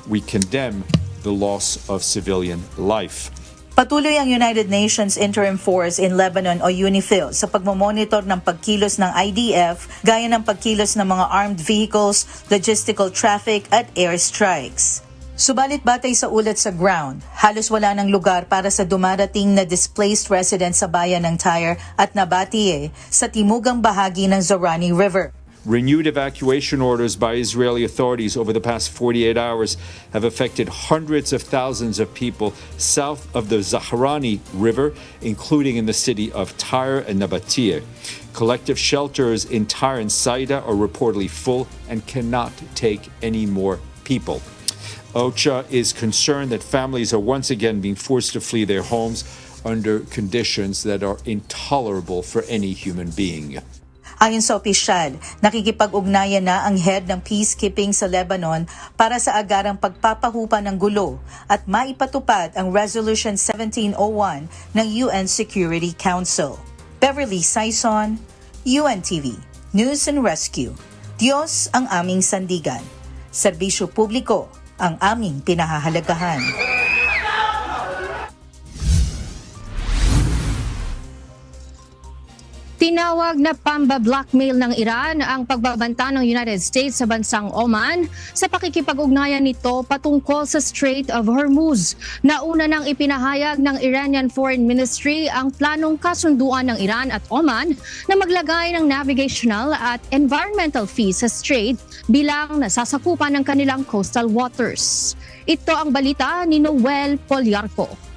We condemn the loss of civilian life.
Patuloy ang United Nations Interim Force in Lebanon o UNIFIL sa pagmamonitor ng pagkilos ng IDF gaya ng pagkilos ng mga armed vehicles, logistical traffic at airstrikes. Subalit batay sa ulat sa ground, halos wala ng lugar para sa dumarating na displaced residents sa bayan ng Tyre at Nabatie sa timugang bahagi ng Zorani River.
Renewed evacuation orders by Israeli authorities over the past 48 hours have affected hundreds of thousands of people south of the Zahrani River, including in the city of Tyre and Nabatie. Collective shelters in Tyre and Saida are reportedly full and cannot take any more people. OCHA is concerned that families are once again being forced to flee their homes under conditions that are intolerable for any human being.
Ayon sa opisyal, nakikipag-ugnayan na ang head ng peacekeeping sa Lebanon para sa agarang pagpapahupa ng gulo at maipatupad ang Resolution 1701 ng UN Security Council. Beverly Saison, UNTV, News and Rescue. Diyos ang aming sandigan. Serbisyo publiko ang aming pinahahalagahan.
Tinawag na pamba-blackmail ng Iran ang pagbabanta ng United States sa bansang Oman sa pakikipag-ugnayan nito patungkol sa Strait of Hormuz. Nauna nang ipinahayag ng Iranian Foreign Ministry ang planong kasunduan ng Iran at Oman na maglagay ng navigational at environmental fees sa strait bilang nasasakupan ng kanilang coastal waters. Ito ang balita ni Noel Poliarco.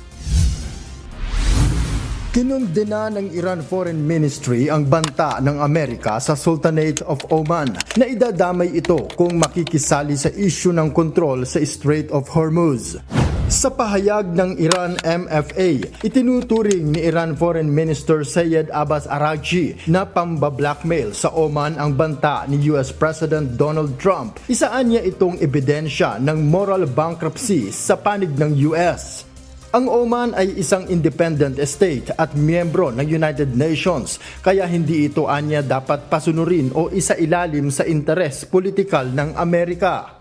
Kinundena ng Iran Foreign Ministry ang banta ng Amerika sa Sultanate of Oman na idadamay ito kung makikisali sa issue ng kontrol sa Strait of Hormuz. Sa pahayag ng Iran MFA, itinuturing ni Iran Foreign Minister Syed Abbas Araghchi na pamba-blackmail sa Oman ang banta ni US President Donald Trump. Isaan niya itong ebidensya ng moral bankruptcy sa panig ng US. Ang Oman ay isang independent state at miyembro ng United Nations, kaya hindi ito anya dapat pasunurin o isailalim sa interes politikal ng Amerika.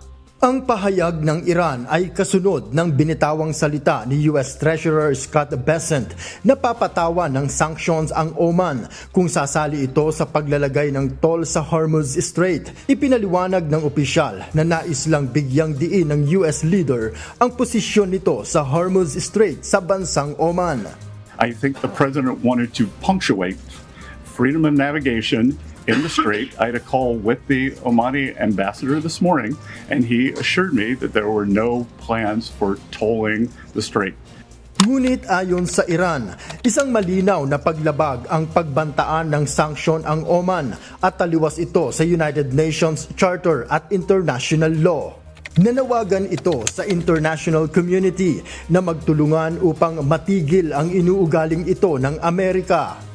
Ang pahayag ng Iran ay kasunod ng binitawang salita ni US Treasurer Scott Bessent na papatawa ng sanctions ang Oman kung sasali ito sa paglalagay ng toll sa Hormuz Strait. Ipinaliwanag ng opisyal na nais lang bigyang diin ng US leader ang posisyon nito sa Hormuz Strait sa bansang Oman.
I think the president wanted to punctuate freedom of navigation in the strait. I had a call with the Omani ambassador this morning, and he assured me that there were no plans for tolling the strait.
Ngunit ayon sa Iran, isang malinaw na paglabag ang pagbantaan ng sanksyon ang Oman at taliwas ito sa United Nations Charter at international law. Nanawagan ito sa international community na magtulungan upang matigil ang inuugaling ito ng Amerika.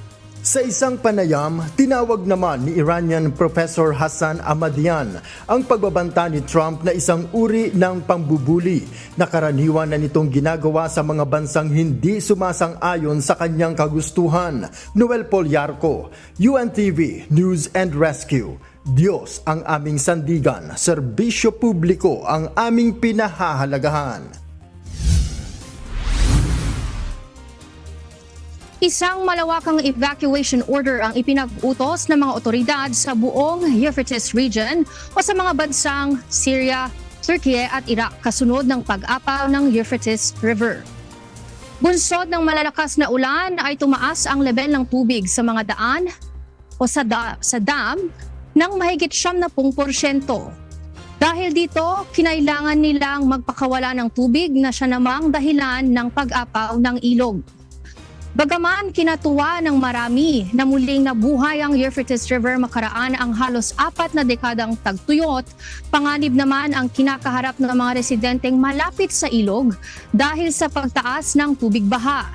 Sa isang panayam, tinawag naman ni Iranian Professor Hassan Ahmadian ang pagbabanta ni Trump na isang uri ng pambubuli na karaniwan na nitong ginagawa sa mga bansang hindi sumasang-ayon sa kanyang kagustuhan. Noel Poliarco, UNTV News and Rescue. Diyos ang aming sandigan, serbisyo publiko ang aming pinahahalagahan.
Isang malawakang evacuation order ang ipinag-utos ng mga otoridad sa buong Euphrates region o sa mga bansang Syria, Turkey at Iraq kasunod ng pag-apaw ng Euphrates River. Bunsod ng malalakas na ulan ay tumaas ang level ng tubig sa mga daan o sa dam ng mahigit 70%. Dahil dito, kinailangan nilang magpakawala ng tubig na siya namang dahilan ng pag-apaw ng ilog. Bagaman kinatuwa ng marami na muling nabuhay ang Euphrates River makaraan ang halos 4 na dekadang tagtuyot, panganib naman ang kinakaharap ng mga residenteng malapit sa ilog dahil sa pagtaas ng tubig baha.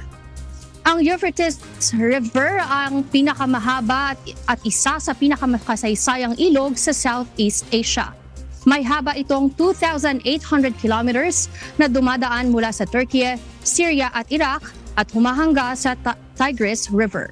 Ang Euphrates River ang pinakamahaba at isa sa pinakamakasaysayan ilog sa Southeast Asia. May haba itong 2,800 kilometers na dumadaan mula sa Turkey, Syria at Iraq at humahangga sa Tigris River.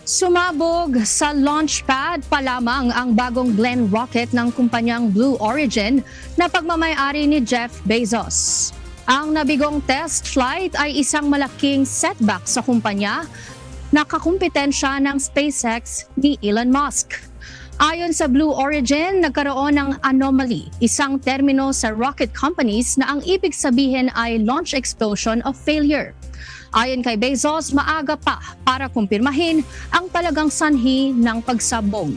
Sumabog sa launchpad pa lamang ang bagong Glenn rocket ng kumpanyang Blue Origin na pagmamay-ari ni Jeff Bezos. Ang nabigong test flight ay isang malaking setback sa kumpanya na kakumpetensya ng SpaceX ni Elon Musk. Ayon sa Blue Origin, nagkaroon ng anomaly, isang termino sa rocket companies na ang ibig sabihin ay launch explosion of failure. Ayon kay Bezos, maaga pa para kumpirmahin ang talagang sanhi ng pagsabog.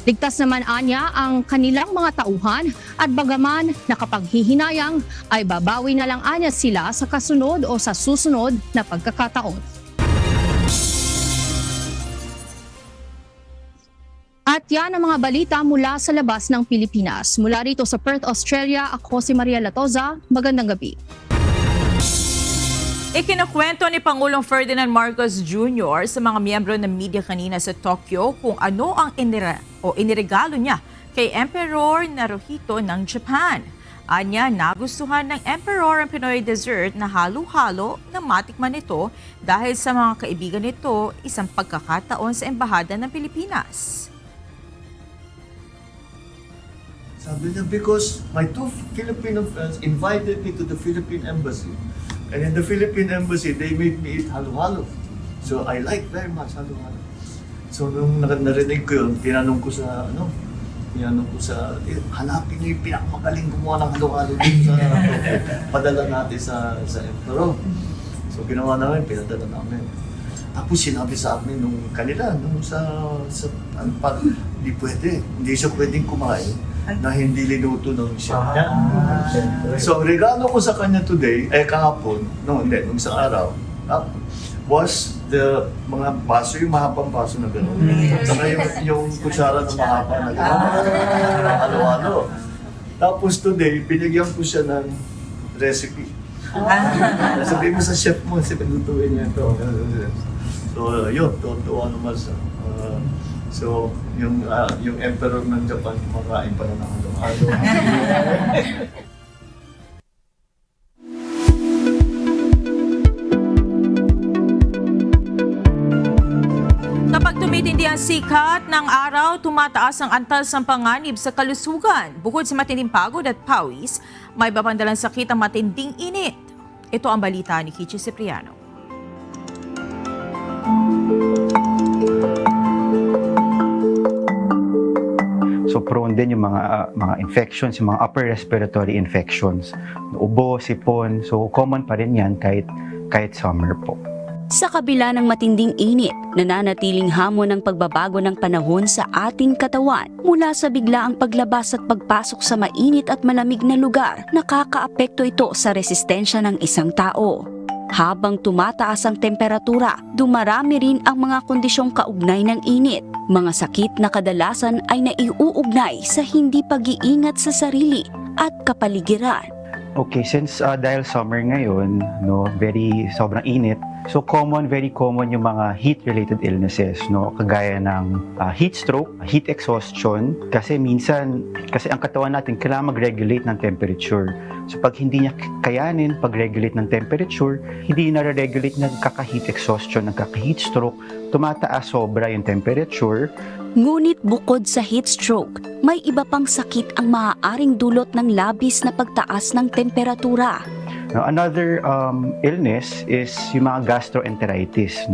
Ligtas naman anya ang kanilang mga tauhan at bagaman nakapaghihinayang ay babawi na lang anya sila sa kasunod o sa susunod na pagkakataon. At yan ang mga balita mula sa labas ng Pilipinas. Mula rito sa Perth, Australia, ako si Maria Latoza. Magandang gabi.
Ikinakwento ni Pangulong Ferdinand Marcos Jr. sa mga miyembro ng media kanina sa Tokyo kung ano ang iniregalo niya kay Emperor Naruhito ng Japan. Anya, nagustuhan ng Emperor ang Pinoy dessert na halo-halo na matikman nito dahil sa mga kaibigan nito isang pagkakataon sa Embahada ng Pilipinas.
Sabi niya, because my 2 Filipino friends invited me to the Philippine Embassy. And in the Philippine Embassy, they made me eat halo-halo. So I like very much halo-halo. So nung narinig ko yun, tinanong ko sa, hanapin niyo yung pinakamagaling gumawa ng halo-halo dito sa padala natin sa Emperor. So ginawa namin, pinadala namin. Tapos sinabi sa amin nung kanila, hindi siya pwedeng kumain na hindi linuto ng chef niya. So, regalo ko sa kanya today, kahapon, nung isang araw, was the mga baso, yung mahabang baso na gano'n. Saka yung kutsara na mahaba na gano'n. Halo-halo. Tapos today, binigyan ko siya ng recipe. Sabi mo sa chef mo, lutuin niya ito. So, yun, tuwa naman siya. So, yung Emperor ng Japan, kumakain pa na ng halo-halo.
Kapag tumitindi ang sikat ng araw, tumataas ang antas ng panganib sa kalusugan. Bukod sa matinding pagod at pawis, may babandalang sakit ang matinding init. Ito ang balita ni Kichi Cipriano.
So prone din yung mga infections, yung mga upper respiratory infections. Ubo, sipon, so common pa rin yan kahit summer po.
Sa kabila ng matinding init, nananatiling hamon ng pagbabago ng panahon sa ating katawan mula sa biglaang paglabas at pagpasok sa mainit at malamig na lugar, nakakaapekto ito sa resistensya ng isang tao. Habang tumataas ang temperatura, dumarami rin ang mga kondisyong kaugnay ng init. Mga sakit na kadalasan ay naiuugnay sa hindi pag-iingat sa sarili at kapaligiran.
Okay, since dahil summer ngayon, sobrang init, so very common yung mga heat-related illnesses, kagaya ng heat stroke, heat exhaustion, kasi ang katawan natin kailangan mag-regulate ng temperature. So pag hindi niya kayanin pag-regulate ng temperature, hindi na-regulate, nagkaka-heat exhaustion, nagkaka-heat stroke, tumataas sobra yung temperature.
Ngunit bukod sa heat stroke, may iba pang sakit ang maaaring dulot ng labis na pagtaas ng temperatura.
Now, another illness is yung mga gastroenteritis,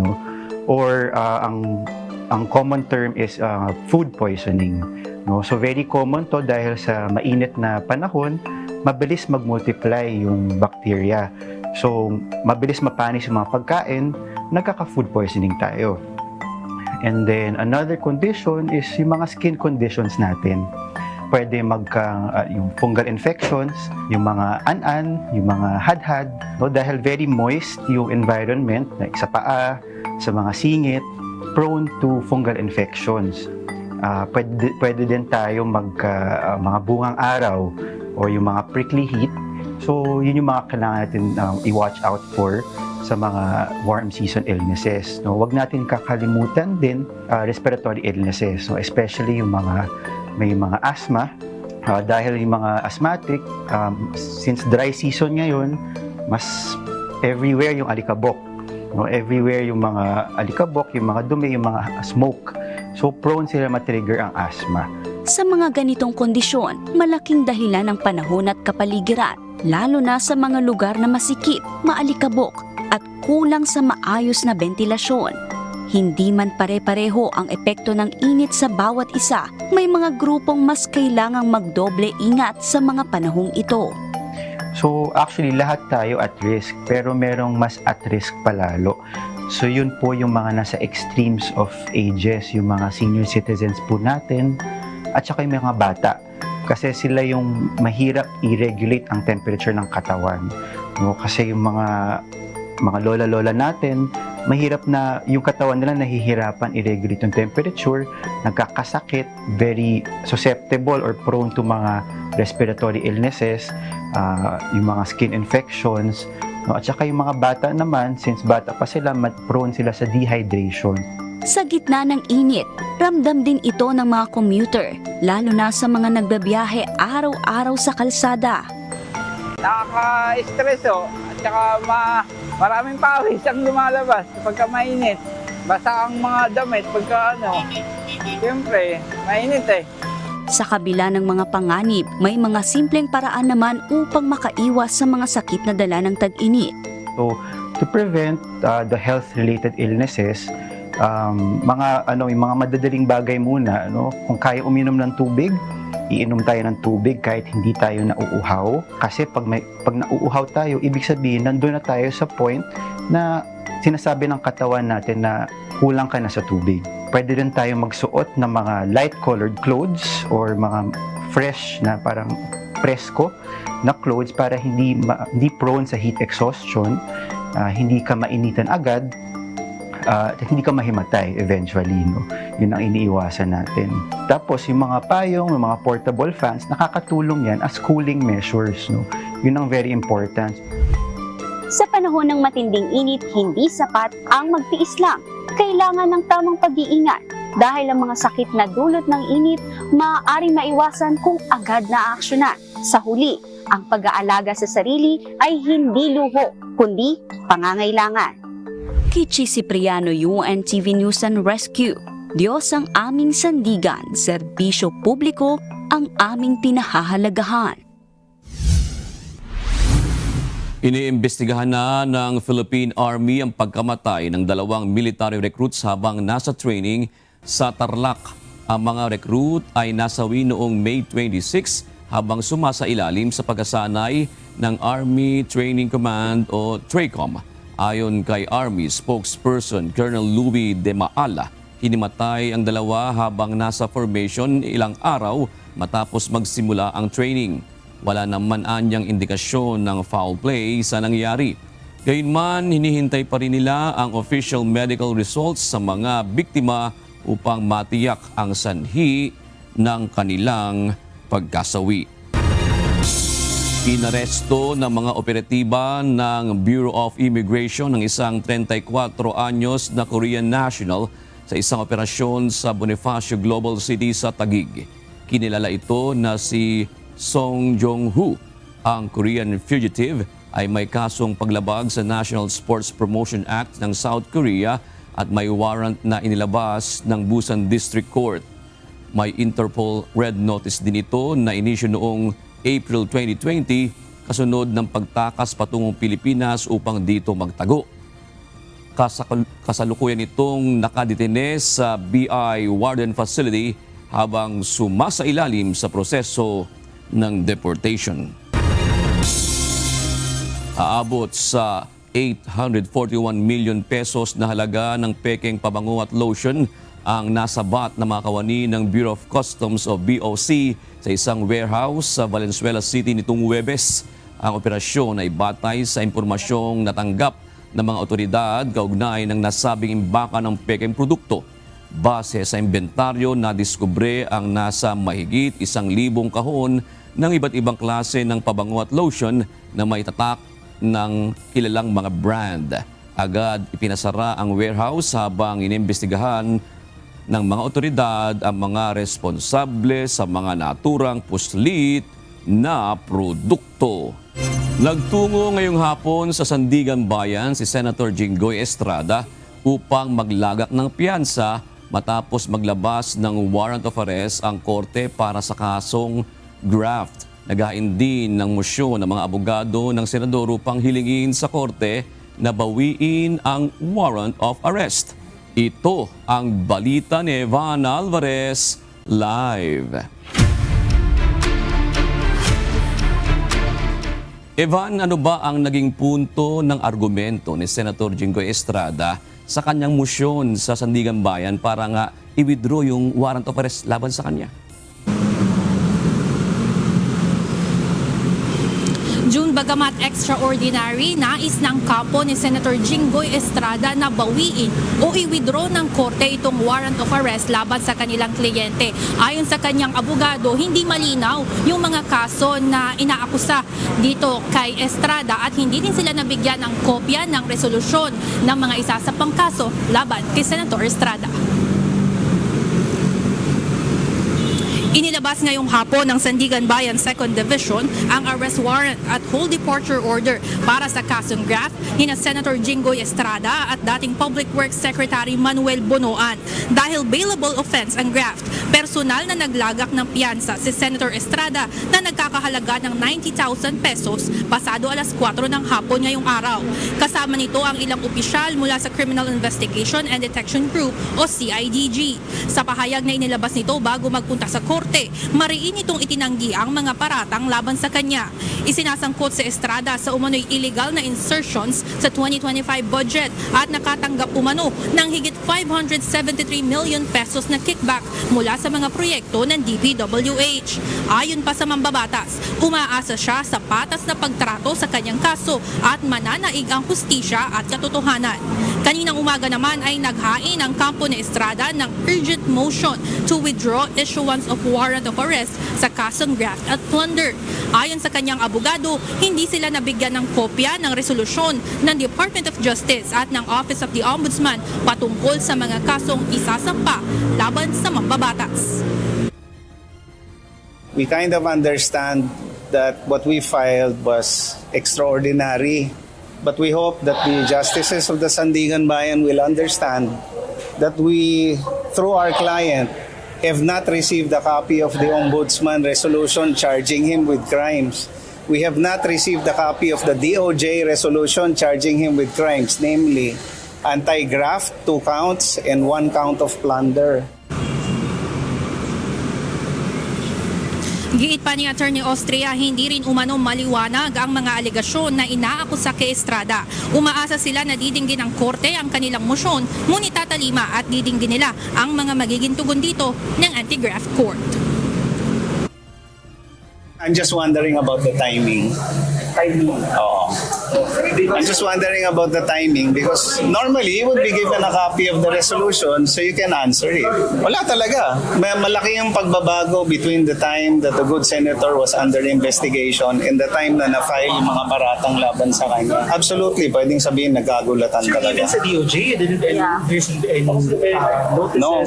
or ang common term is food poisoning. So very common to dahil sa mainit na panahon, mabilis mag-multiply yung bacteria. So mabilis mapanis yung mga pagkain, nagkaka-food poisoning tayo. And then another condition is yung mga skin conditions natin. pwede yung fungal infections, yung mga an-an, yung mga hadhad, no? Dahil very moist yung environment, like sa paa, sa mga singit, prone to fungal infections. Pwede din tayo mga bungang araw o yung mga prickly heat. So, yun yung mga kailangan natin i-watch out for sa mga warm season illnesses. No, wag natin kakalimutan din respiratory illnesses. So, especially yung may mga asthma. Dahil yung mga asthmatic, since dry season ngayon, mas everywhere yung alikabok. No, everywhere yung mga alikabok, yung mga dumi, yung mga smoke. So, prone sila matrigger ang asthma.
Sa mga ganitong kondisyon, malaking dahilan ng panahon at kapaligiran, lalo na sa mga lugar na masikip, maalikabok, at kulang sa maayos na ventilasyon. Hindi man pare-pareho ang epekto ng init sa bawat isa, may mga grupong mas kailangang magdoble ingat sa mga panahong ito.
So actually lahat tayo at risk, pero merong mas at risk palalo. So yun po yung mga nasa extremes of ages, yung mga senior citizens po natin, at saka yung mga bata. Kasi sila yung mahirap i-regulate ang temperature ng katawan. No? Kasi yung mga lola-lola natin, mahirap na yung katawan nila nahihirapan i-regulate yung temperature, nagkakasakit, very susceptible or prone to mga respiratory illnesses, yung mga skin infections, no? At saka yung mga bata naman, since bata pa sila, prone sila sa dehydration.
Sa gitna ng init, ramdam din ito ng mga commuter, lalo na sa mga nagbabiyahe araw-araw sa kalsada.
Nakaka-stress at saka maraming pawis ang lumalabas pagka mainit. Basta ang mga damit pagka siyempre, mainit eh.
Sa kabila ng mga panganib, may mga simpleng paraan naman upang makaiwas sa mga sakit na dala ng tag-init.
So, to prevent the health-related illnesses, yung mga madadaling bagay muna, kung kaya uminom ng tubig, iinom tayo ng tubig kahit hindi tayo nauuhaw. Kasi pag nauuhaw tayo, ibig sabihin, nandun na tayo sa point na sinasabi ng katawan natin na kulang ka na sa tubig. Pwede rin tayo magsuot ng mga light-colored clothes or mga fresh na parang presko na clothes para hindi prone sa heat exhaustion, hindi ka mainitan agad, hindi ka mahimatay eventually. Yun ang iniiwasan natin. Tapos yung mga payong, yung mga portable fans, nakakatulong yan as cooling measures. Yun ang very important.
Sa panahon ng matinding init, hindi sapat ang magtiis lang. Kailangan ng tamang pag-iingat dahil ang mga sakit na dulot ng init maaaring maiwasan kung agad na aaksyonan. Sa huli, ang pag-aalaga sa sarili ay hindi luho, kundi pangangailangan. Kichi Cipriano, UNTV News and Rescue. Diyos ang aming sandigan, serbisyo publiko ang aming pinahahalagahan.
Iniimbestigahan na ng Philippine Army ang pagkamatay ng 2 military recruits habang nasa training sa Tarlac. Ang mga recruit ay nasawi noong May 26 habang sumasailalim sa pagkasanay ng Army Training Command o TRACOM. Ayon kay Army spokesperson Colonel Louis De Maala, hinimatay ang 2 habang nasa formation ilang araw matapos magsimula ang training. Wala naman anyang indikasyon ng foul play sa nangyari. Gayunman, hinihintay pa rin nila ang official medical results sa mga biktima upang matiyak ang sanhi ng kanilang pagkasawi. Inaresto ng mga operatiba ng Bureau of Immigration ng isang 34 anyos na Korean national sa isang operasyon sa Bonifacio Global City sa Taguig. Kinilala ito na si Song Jong-ho. Ang Korean fugitive ay may kasong paglabag sa National Sports Promotion Act ng South Korea at may warrant na inilabas ng Busan District Court. May Interpol Red Notice din ito na inisyu noong April 2020 kasunod ng pagtakas patungong Pilipinas upang dito magtago. Kasalukuyan itong nakadetine sa BI Warden Facility habang sumasailalim sa proseso ng deportation. Aabot sa 841 million pesos na halaga ng pekeng pabango at lotion ang nasabat na mga kawani ng Bureau of Customs o BOC sa isang warehouse sa Valenzuela City nitong Huwebes. Ang operasyon ay batay sa impormasyong natanggap ng mga otoridad kaugnay ng nasabing imbaka ng peking produkto. Base sa inventaryo, nadiskubre ang nasa mahigit 1,000 kahon ng iba't ibang klase ng pabango at lotion na may tatak ng kilalang mga brand. Agad ipinasara ang warehouse habang inimbestigahan ng mga otoridad ang mga responsable sa mga naturang puslit na produkto. Nagtungo ngayong hapon sa Sandigan Bayan si Senator Jinggoy Estrada upang maglagak ng piyansa matapos maglabas ng warrant of arrest ang korte para sa kasong graft. Naghain din ng mosyon ng mga abogado ng senador upang hilingin sa korte na bawiin ang warrant of arrest. Ito ang balita ni Evan Alvarez live. Evan, ano ba ang naging punto ng argumento ni Senator Jinggoy Estrada sa kanyang motion sa Sandigan Bayan para nga i-withdraw yung warrant of arrest laban sa kanya?
June, bagamat extraordinary, nais ng kampo ni Senator Jinggoy Estrada na bawiin o i-withdraw ng korte itong warrant of arrest laban sa kanilang kliyente. Ayon sa kanyang abogado, hindi malinaw yung mga kaso na inaakusa dito kay Estrada at hindi din sila nabigyan ng kopya ng resolusyon ng mga isasapang kaso laban kay Senator Estrada. Inilabas ngayong hapon ng Sandigan Bayan 2nd Division ang arrest warrant at whole departure order para sa kasong graft ni Senator Jinggoy Estrada at dating Public Works Secretary Manuel Bonoan. Dahil bailable offense ang graft, personal na naglagak ng piyansa si Senator Estrada na nagkakahalaga ng 90,000 pesos pasado alas 4 ng hapon ngayong araw. Kasama nito ang ilang opisyal mula sa Criminal Investigation and Detection Group o CIDG. Sa pahayag na inilabas nito bago magpunta sa korte, mariin itong itinanggi ang mga paratang laban sa kanya. Isinasangkot si Estrada sa umano'y illegal na insertions sa 2025 budget at nakatanggap umano ng higit 573 million pesos na kickback mula sa mga proyekto ng DPWH. Ayon pa sa mambabatas, umaasa siya sa patas na pagtrato sa kanyang kaso at mananaig ang hustisya at katotohanan. Kaninang umaga naman ay naghain ang kampo ni Estrada ng urgent motion to withdraw issuance of warrant of arrest sa kasong graft at plunder. Ayon sa kanyang abogado, hindi sila nabigyan ng kopya ng resolusyon ng Department of Justice at ng Office of the Ombudsman patungkol sa mga kasong isasampa laban sa mambabatas.
We kind of understand that what we filed was extraordinary, but we hope that the justices of the Sandigan Bayan will understand that we, through our client, have not received a copy of the Ombudsman resolution charging him with crimes. We have not received a copy of the DOJ resolution charging him with crimes, namely anti-graft, 2 counts, and 1 count of plunder.
Giit pa ni Attorney Austria, hindi rin umano maliwanag ang mga alegasyon na inaakusa kay Estrada. Umaasa sila na didinggin ng korte ang kanilang motion, ngunit tatalima at didinggin nila ang mga magiging tugon dito ng anti-graft court.
I'm just wondering about the timing. Oo. I'm just wondering about the timing because normally you would be given a copy of the resolution so you can answer it. Wala talaga. Malaki yung pagbabago between the time that the good senator was under investigation and the time na na-file yung mga paratang laban sa kanya. Absolutely, pwedeng sabihin nagkagulatan talaga.
Even sa DOJ, there's notices?
No.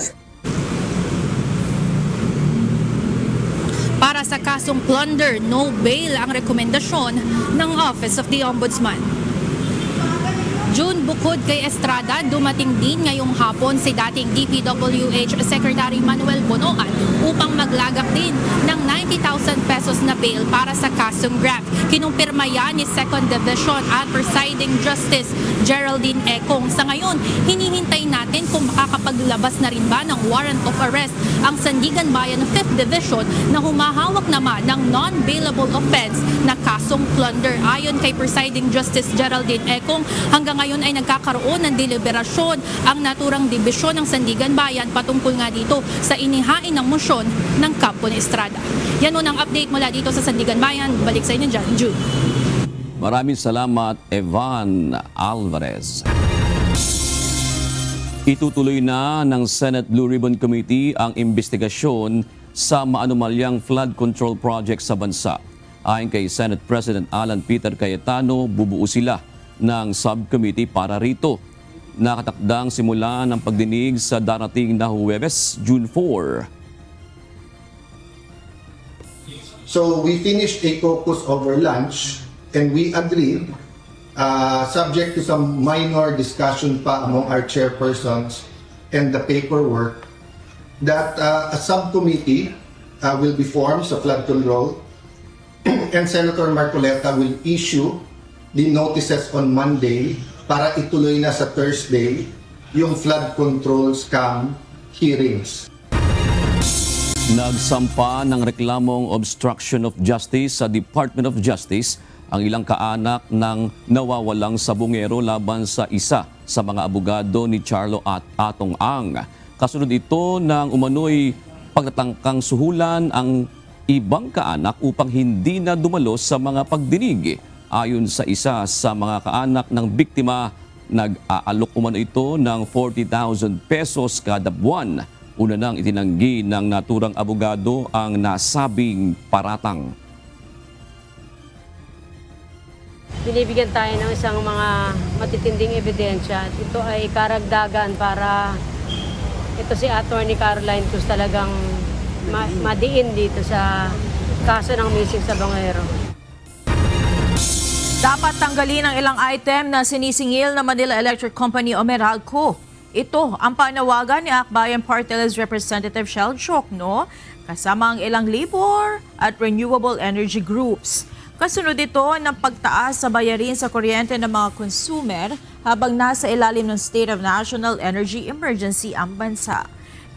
Para sa kasong plunder, no bail ang rekomendasyon ng Office of the Ombudsman. June, bukod kay Estrada, dumating din ngayong hapon si dating DPWH Secretary Manuel Bonoan upang maglagak din ng 90,000 pesos na bail para sa kasong graft. Kinumpirma yan ni 2nd Division at Presiding Justice Geraldine Econg. Sa ngayon, hinihintay natin kung makakapaglabas na rin ba ng warrant of arrest ang Sandigan Bayan 5th Division na humahawak naman ng non-bailable offense na kasong plunder. Ayon kay Presiding Justice Geraldine Econg, hanggang Sa ngayon ay nagkakaroon ng deliberasyon ang naturang dibisyon ng Sandigan Bayan patungkol nga dito sa inihain ng motion ng Campo ni Estrada. Yan nun ang update mula dito sa Sandigan Bayan. Balik sa inyo dyan, June.
Maraming salamat, Evan Alvarez. Itutuloy na ng Senate Blue Ribbon Committee ang investigasyon sa maanumalyang flood control project sa bansa. Ayon kay Senate President Alan Peter Cayetano, bubuo sila ng subcommittee para rito. Nakatakdang simula ng pagdinig sa darating na Huwebes, June 4.
So we finished a caucus over lunch and we agreed, subject to some minor discussion pa among our chairpersons and the paperwork, that a subcommittee will be formed sa flood control and Senator Marcoleta will issue the notices on Monday para ituloy na sa Thursday yung flood control scam hearings.
Nagsampa ng reklamong obstruction of justice sa Department of Justice ang ilang kaanak ng nawawalang sabongero laban sa isa sa mga abogado ni Charlo at Atong Ang. Kasunod ito ng umano'y pagtatangkang suhulan ang ibang kaanak upang hindi na dumalos sa mga pagdinig. Ayon sa isa sa mga kaanak ng biktima, nag-aalok umano ito ng 40,000 pesos kada buwan. Una nang itinanggi ng naturang abogado ang nasabing paratang.
Binibigyan tayo ng isang mga matitinding ebidensya at ito ay karagdagan para ito si Attorney Caroline Cruz talagang madiin dito sa kaso ng missing sabongero.
Dapat tanggalin ang ilang item na sinisingil ng Manila Electric Company o Meralco. Ito ang panawagan ni Akbayan Party List Representative Shell Jokno kasama ang ilang labor at renewable energy groups. Kasunod ito ng pagtaas sa bayarin sa kuryente ng mga consumer habang nasa ilalim ng State of National Energy Emergency ang bansa.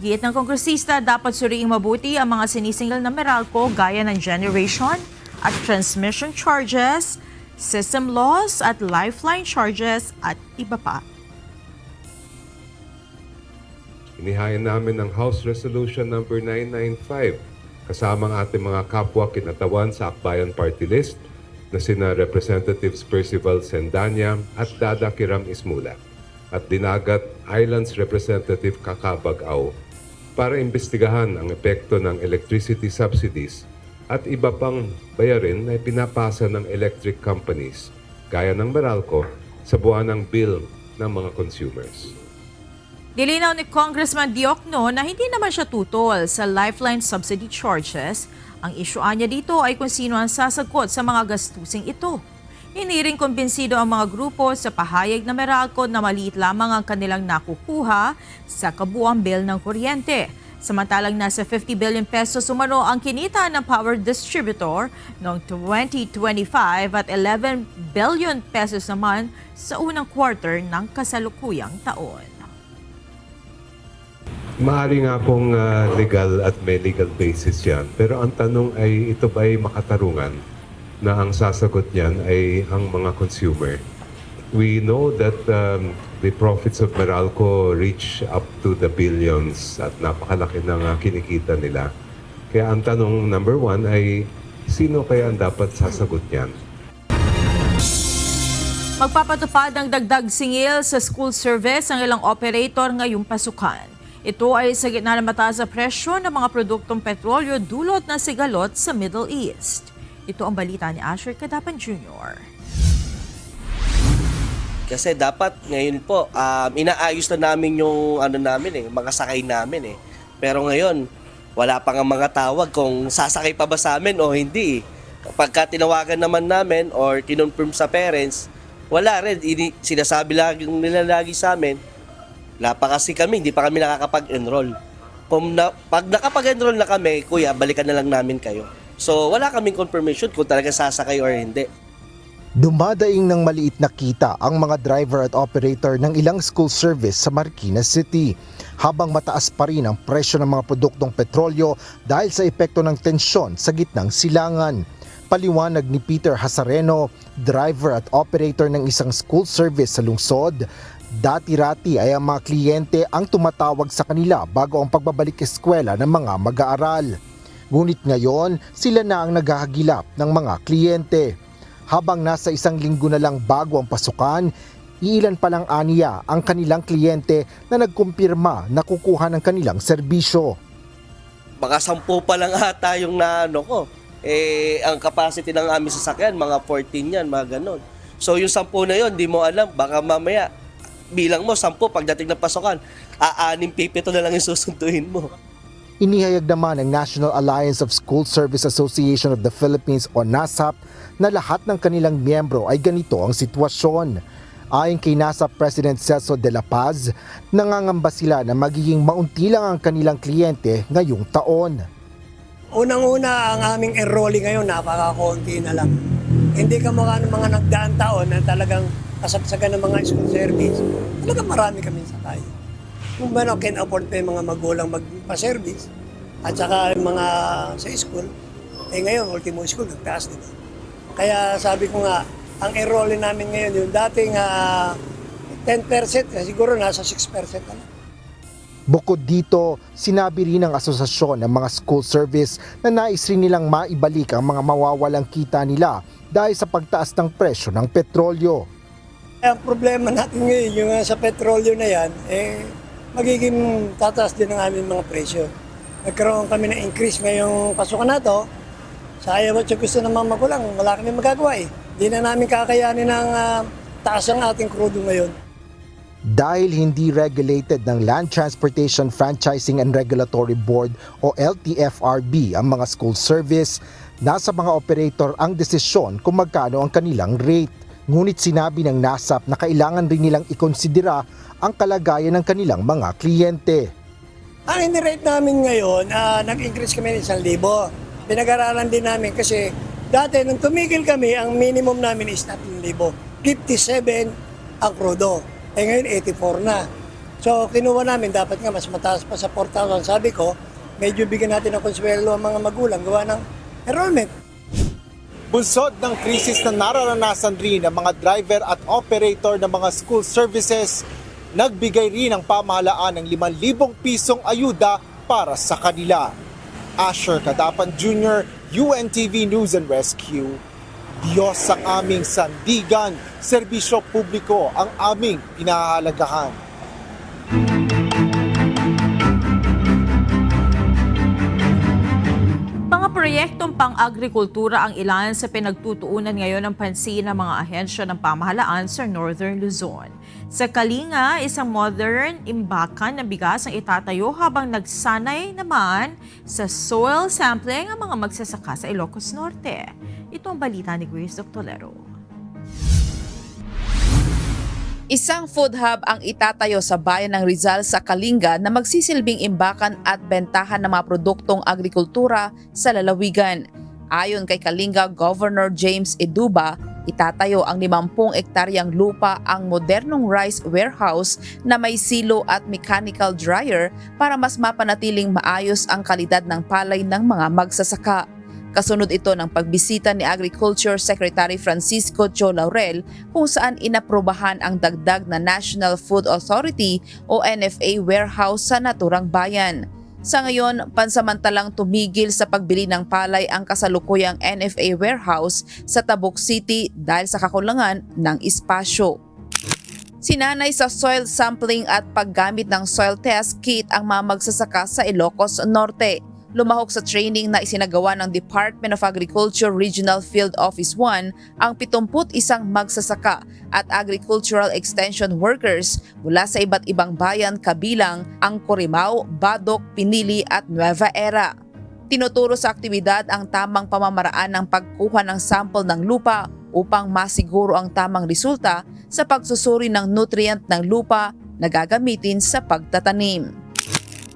Giit ng kongresista, dapat suriing mabuti ang mga sinisingil na Meralco gaya ng generation at transmission charges, system loss at lifeline charges at iba pa.
Inihain namin ang House Resolution number 995 kasama ang ating mga kapwa kinatawan sa Akbayan Party List na sina Representatives Percival Sendanya at Dada Kiram Ismula at Dinagat Islands Representative Kakabag-Aw para imbestigahan ang epekto ng electricity subsidies at iba pang bayarin na pinapasa ng electric companies gaya ng Meralco sa buwanang bill ng mga consumers.
Nilinaw ni Congressman Diokno na hindi naman siya tutol sa lifeline subsidy charges. Ang isyuan niya dito ay kung sino ang sasagot sa mga gastusing ito. Hindi rin kumbinsido ang mga grupo sa pahayag na Meralco na maliit lamang ang kanilang nakukuha sa kabuuang bill ng kuryente. Samantalang nasa 50 billion pesos umano ang kinita ng power distributor noong 2025 at 11 billion pesos naman sa unang quarter ng kasalukuyang taon.
Maaari nga pong legal at may legal basis yan. Pero ang tanong ay ito ba ay makatarungan na ang sasagot niyan ay ang mga consumer. We know that the profits of Meralco reach up to the billions at napakalaki ng kinikita nila. Kaya ang tanong number one ay sino kaya ang dapat sasagot niyan?
Magpapatupad ng dagdag singil sa school service ang ilang operator ngayong pasukan. Ito ay sa gitna ng mataas na presyo ng mga produktong petrolyo dulot ng sigalot sa Middle East. Ito ang balita ni Asher Cadapan Jr.
Kasi dapat ngayon po, inaayos na namin yung mga sakay namin . Pero ngayon, wala pa nga mga tawag kung sasakay pa ba sa amin o hindi . Pagka tinawagan naman namin or kinonfirm sa parents, wala rin. Sinasabi nila lagi sa amin, wala pa kasi kami, hindi pa kami nakakapag-enroll. Pag nakapag-enroll na kami, kuya, balikan na lang namin kayo. So wala kaming confirmation kung talaga sasakay or hindi.
Dumadaing ng maliit na kita ang mga driver at operator ng ilang school service sa Marikina City, habang mataas pa rin ang presyo ng mga produktong petrolyo dahil sa epekto ng tensyon sa gitnang silangan. Paliwanag ni Peter Hasareno, driver at operator ng isang school service sa lungsod, dati-rati ay ang mga kliyente ang tumatawag sa kanila bago ang pagbabalik eskwela ng mga mag-aaral. Ngunit ngayon, sila na ang naghahagilap ng mga kliyente. Habang nasa 1 linggo na lang bago ang pasukan, iilan pa lang aniya ang kanilang kliyente na nagkumpirma na kukuha ng kanilang serbisyo.
Baka 10 pa lang ata yung naano ko. Ang capacity ng aming sasakyan, mga 14 yan, mga ganon. So yung 10 na yun, di mo alam, baka mamaya, bilang mo 10, pagdating ng pasukan, 6-7 na lang yung susunduin mo.
Inihayag naman ng National Alliance of School Service Association of the Philippines o NASAP na lahat ng kanilang miyembro ay ganito ang sitwasyon. Ayon kay NASAP President Celso de la Paz, nangangamba sila na magiging maunti lang ang kanilang kliyente ngayong taon.
Unang-una, ang aming enrolling ngayon, napaka-konti na lang. Hindi kamukha ng mga nagdaang taon na talagang kasapsagan ng mga school service. Talagang marami kami sakay. Kung ba can afford pa yung mga magulang magpa-service at saka yung mga sa school, ngayon, ultimo school, nagtaas diba? Kaya sabi ko nga, ang enrolling namin ngayon, yung dating 10%, siguro nasa 6% na lang.
Bukod dito, sinabi rin ng asosasyon ng mga school service na nais rin nilang maibalik ang mga mawawalang kita nila dahil sa pagtaas ng presyo ng petrolyo.
Ang problema natin ngayon, yung sa petrolyo na yan, magiging tataas din ang aming mga presyo. Nagkaroon kami ng increase ngayong pasukan na to. Sa ayaw at gusto ng mga magulang, wala kami magagawa eh. Hindi na namin kakayanin ng taas ang ating krudo ngayon.
Dahil hindi regulated ng Land Transportation Franchising and Regulatory Board o LTFRB ang mga school service, nasa mga operator ang desisyon kung magkano ang kanilang rate. Ngunit sinabi ng NASAP na kailangan rin nilang ikonsidera ang kalagayan ng kanilang mga kliyente.
Ang in-rate namin ngayon, nag-increase kami ng 1,000. Pinag-aralan din namin kasi dati nung tumigil kami, ang minimum namin is 3,000. 57 ang krudo. Ngayon 84 na. So kinuha namin, dapat nga mas mataas pa sa 4,000. Sabi ko, medyo bigyan natin ng konsuelo ang mga magulang gawa ng enrollment.
Bunsod ng krisis na nararanasan rin ng mga driver at operator ng mga school services, nagbigay rin ang pamahalaan ng 5,000 pisong ayuda para sa kanila. Asher Cadapan Jr., UNTV News and Rescue. Diyos ang aming sandigan, serbisyo publiko ang aming pinahahalagahan.
Mga proyektong pang-agrikultura ang ilan sa pinagtutuunan ngayon ng pansin ng mga ahensya ng pamahalaan sa Northern Luzon. Sa Kalinga, isang modern imbakan ng bigas ang itatayo habang nagsanay naman sa soil sampling ang mga magsasaka sa Ilocos Norte. Ito ang balita ni Grace Doctolero.
Isang food hub ang itatayo sa bayan ng Rizal sa Kalinga na magsisilbing imbakan at bentahan ng mga produktong agrikultura sa lalawigan. Ayon kay Kalinga Governor James Eduba, itatayo ang 50 ektaryang lupa ang modernong rice warehouse na may silo at mechanical dryer para mas mapanatiling maayos ang kalidad ng palay ng mga magsasaka. Kasunod ito ng pagbisita ni Agriculture Secretary Francisco Cho Laurel kung saan inaprobahan ang dagdag na National Food Authority o NFA warehouse sa naturang bayan. Sa ngayon, pansamantalang tumigil sa pagbili ng palay ang kasalukuyang NFA warehouse sa Tabuk City dahil sa kakulangan ng espasyo. Sinanay sa soil sampling at paggamit ng soil test kit ang mga magsasaka sa Ilocos Norte. Lumahok sa training na isinagawa ng Department of Agriculture Regional Field Office 1 ang 71 magsasaka at agricultural extension workers mula sa iba't ibang bayan kabilang ang Corimao, Badok, Pinili at Nueva Era. Tinuturo sa aktibidad ang tamang pamamaraan ng pagkuha ng sample ng lupa upang masiguro ang tamang resulta sa pagsusuri ng nutrient ng lupa na gagamitin sa pagtatanim.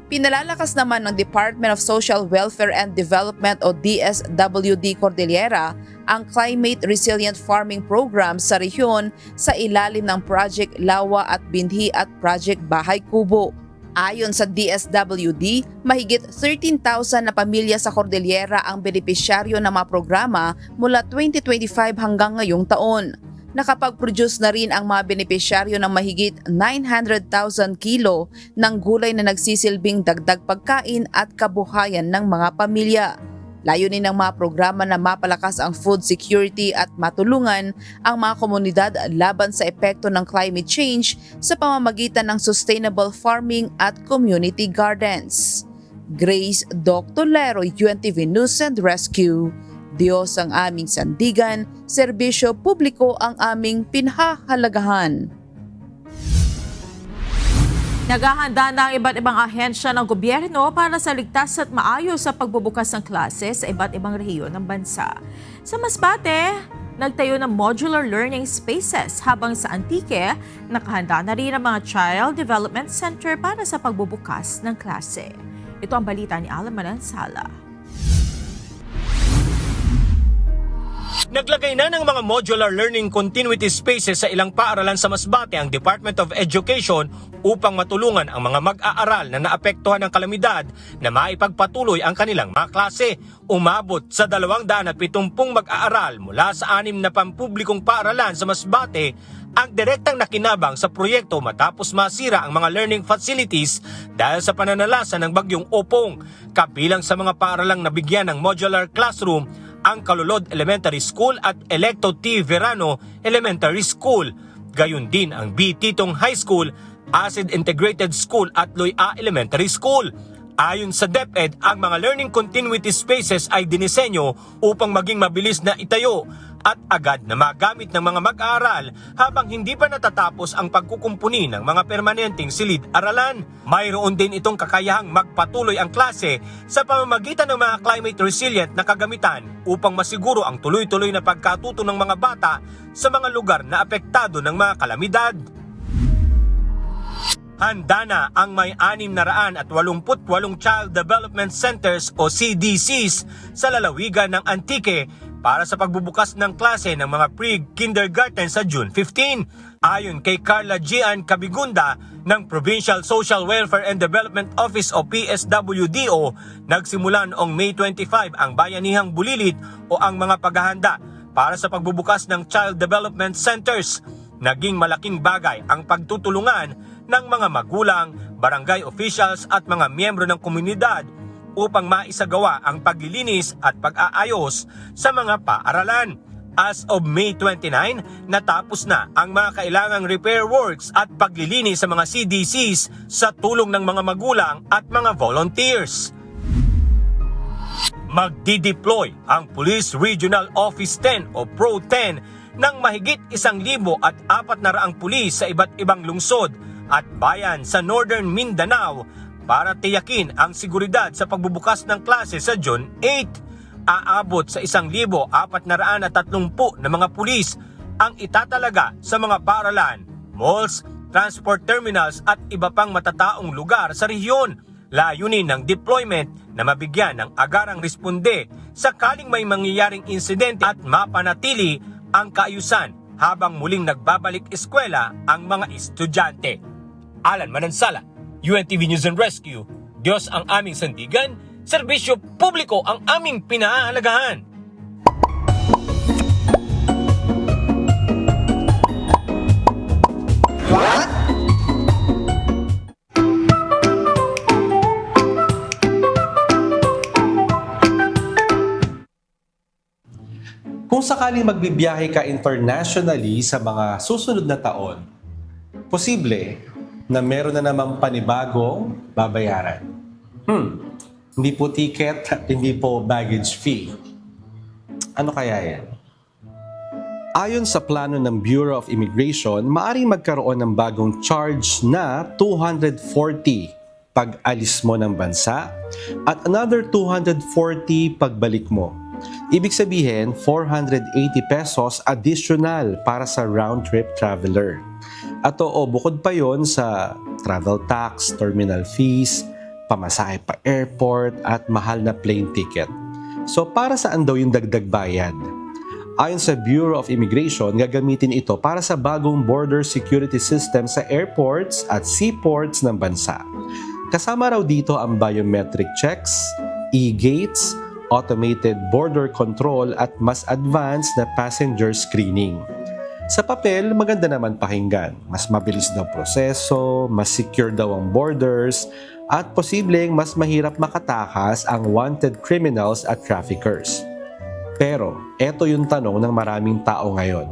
Pinalalakas naman ng Department of Social Welfare and Development o DSWD Cordillera ang Climate Resilient Farming Program sa rehiyon sa ilalim ng Project Lawa at Binhi at Project Bahay Kubo. Ayon sa DSWD, mahigit 13,000 na pamilya sa Cordillera ang benepisyaryo ng mga programa mula 2025 hanggang ngayong taon. Nakapag-produce na rin ang mga benepisyaryo ng mahigit 900,000 kilo ng gulay na nagsisilbing dagdag pagkain at kabuhayan ng mga pamilya. Layunin ng mga programa na mapalakas ang food security at matulungan ang mga komunidad laban sa epekto ng climate change sa pamamagitan ng sustainable farming at community gardens. Grace Dr. Lero, UNTV News and Rescue. Diyos ang aming sandigan, serbisyo publiko ang aming pinahahalagahan.
Naghahanda na ang iba't ibang ahensya ng gobyerno para sa ligtas at maayos sa pagbubukas ng klase sa iba't ibang rehiyon ng bansa. Sa Masbate, nagtayo ng modular learning spaces, habang sa Antique, nakahanda na rin ang mga Child Development Center para sa pagbubukas ng klase. Ito ang balita ni Alan Manansala.
Naglagay na ng mga modular learning continuity spaces sa ilang paaralan sa Masbate ang Department of Education upang matulungan ang mga mag-aaral na naapektuhan ng kalamidad na maipagpatuloy ang kanilang mga klase. Umabot sa 270 mag-aaral mula sa 6 na pampublikong paaralan sa Masbate ang direktang nakinabang sa proyekto matapos masira ang mga learning facilities dahil sa pananalasa ng bagyong Opong. Kabilang sa mga paaralang nabigyan ng modular classroom ang Calulod Elementary School at Electo T. Verano Elementary School. Gayon din ang B. Titong High School, Acid Integrated School at Loy A. Elementary School. Ayon sa DepEd, ang mga learning continuity spaces ay dinisenyo upang maging mabilis na itayo at agad na magamit ng mga mag-aaral habang hindi pa natatapos ang pagkukumpuni ng mga permanenteng silid-aralan. Mayroon din itong kakayahang magpatuloy ang klase sa pamamagitan ng mga climate resilient na kagamitan upang masiguro ang tuloy-tuloy na pagkatuto ng mga bata sa mga lugar na apektado ng mga kalamidad. Handa na ang may 688 Child Development Centers o CDCs sa lalawigan ng Antique para sa pagbubukas ng klase ng mga pre-kindergarten sa June 15. Ayon kay Carla Gian Cabigunda ng Provincial Social Welfare and Development Office o PSWDO, nagsimula noong May 25 ang Bayanihang Bulilit o ang mga paghahanda para sa pagbubukas ng Child Development Centers. Naging malaking bagay ang pagtutulungan ng mga magulang, barangay officials at mga miyembro ng komunidad upang maisagawa ang paglilinis at pag-aayos sa mga paaralan. As of May 29, natapos na ang mga kailangang repair works at paglilinis sa mga CDCs sa tulong ng mga magulang at mga volunteers. Magdi-deploy ang Police Regional Office 10 o Pro 10 ng mahigit 1,400 pulis sa iba't ibang lungsod at bayan sa Northern Mindanao para tiyakin ang seguridad sa pagbubukas ng klase sa June 8. Aabot sa 1,430 na mga pulis ang itatalaga sa mga paaralan, malls, transport terminals at iba pang matataong lugar sa rehiyon. Layunin ng deployment na mabigyan ng agarang responde sakaling may mangyayaring insidente at mapanatili ang kaayusan habang muling nagbabalik eskwela ang mga estudyante. Alan Manansala, UNTV News and Rescue. Diyos ang aming sandigan, serbisyo publiko ang aming pinahahalagahan.
What?
Kung sakaling magbibiyahe ka internationally sa mga susunod na taon, posible na meron na namang panibagong babayaran. Hindi po ticket at hindi po baggage fee. Ano kaya yan? Ayon sa plano ng Bureau of Immigration, maaring magkaroon ng bagong charge na 240 pag alis mo ng bansa at another 240 pagbalik mo. Ibig sabihin, 480 pesos additional para sa round-trip traveler. At bukod pa yon sa travel tax, terminal fees, pamasahe pa airport at mahal na plane ticket. So para saan daw yung dagdag bayad? Ayon sa Bureau of Immigration, gagamitin ito para sa bagong border security system sa airports at seaports ng bansa. Kasama raw dito ang biometric checks, e-gates, automated border control at mas advanced na passenger screening. Sa papel, maganda naman pakinggan. Mas mabilis daw proseso, mas secure daw ang borders, at posibleng mas mahirap makatakas ang wanted criminals at traffickers. Pero, eto yung tanong ng maraming tao ngayon.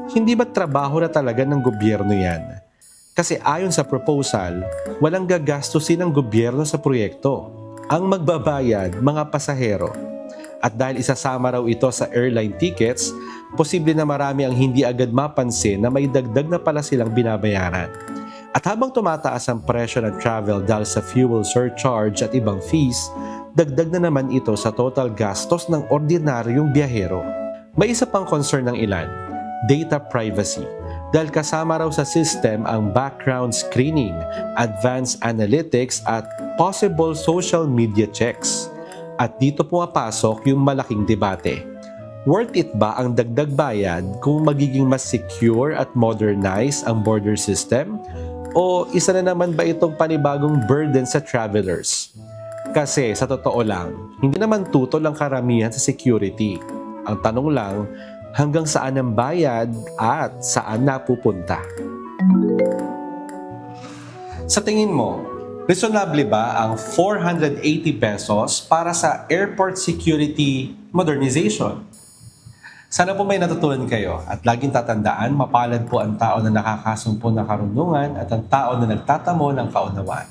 Hindi ba trabaho na talaga ng gobyerno yan? Kasi ayon sa proposal, walang gagastusin ng gobyerno sa proyekto. Ang magbabayad, mga pasahero. At dahil isasama raw ito sa airline tickets, posible na marami ang hindi agad mapansin na may dagdag na pala silang binabayaran. At habang tumataas ang presyo ng travel dahil sa fuel surcharge at ibang fees, dagdag na naman ito sa total gastos ng ordinaryong biyahero. May isa pang concern ng ilan, data privacy. Dahil kasama raw sa system ang background screening, advanced analytics at possible social media checks. At dito pumapasok yung malaking debate. Worth it ba ang dagdag bayad kung magiging mas secure at modernized ang border system? O isa na naman ba itong panibagong burden sa travelers? Kasi sa totoo lang, hindi naman tutol ang karamihan sa security. Ang tanong lang, hanggang saan ang bayad at saan napupunta? Sa tingin mo, reasonable ba ang 480 pesos para sa airport security modernization? Sana po may natutunan kayo at laging tatandaan, mapalad po ang tao na nakakasumpo ng karunungan at ang tao na nagtatamo ng kaunawaan.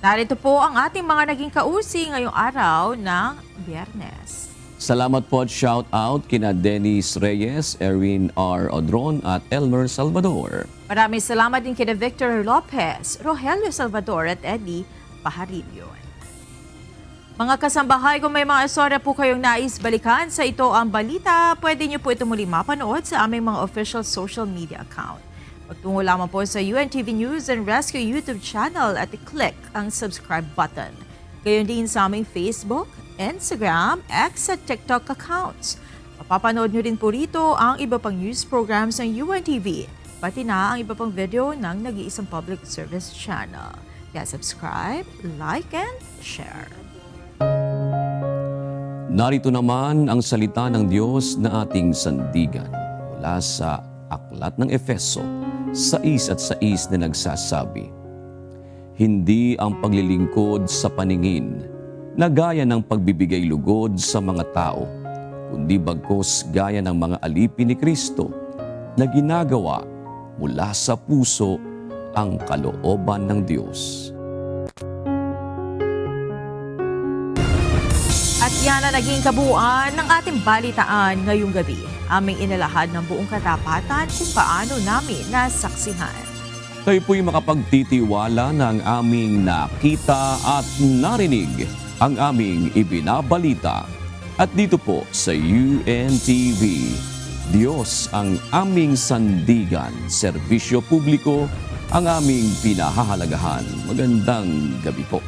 Narito po ang ating mga naging kausi ngayong araw ng Biyernes.
Salamat po at shout out kina Dennis Reyes, Erwin R. Odron at Elmer Salvador.
Maraming salamat din kina Victor Lopez, Rogelio Salvador at Eddie Pajarillo. Mga kasambahay, kung may mga istorya po kayong nais balikan sa Ito Ang Balita, pwede niyo po ito muli mapanood sa aming mga official social media account. Magtungo lamang po sa UNTV News and Rescue YouTube channel at i-click ang subscribe button. Gayon din sa aming Facebook, Instagram, X at TikTok accounts. Mapapanood nyo din po rito ang iba pang news programs ng UNTV, pati na ang iba pang video ng nag-iisang public service channel. Kaya subscribe, like, and share.
Narito naman ang salita ng Diyos na ating sandigan mula sa Aklat ng Efeso 6:6 na nagsasabi, hindi ang paglilingkod sa paningin na gaya ng pagbibigay lugod sa mga tao, kundi bagkus gaya ng mga alipin ni Kristo na ginagawa mula sa puso ang kalooban ng Diyos.
At yan ang naging kabuuan ng ating balitaan ngayong gabi. Aming inalahad ng buong katapatan kung paano namin nasaksihan.
Kayo po'y makapagtitiwala ng aming nakita at narinig, ang aming ibinabalita. At dito po sa UNTV, Diyos ang aming sandigan, serbisyo publiko ang aming pinahahalagahan. Magandang gabi po.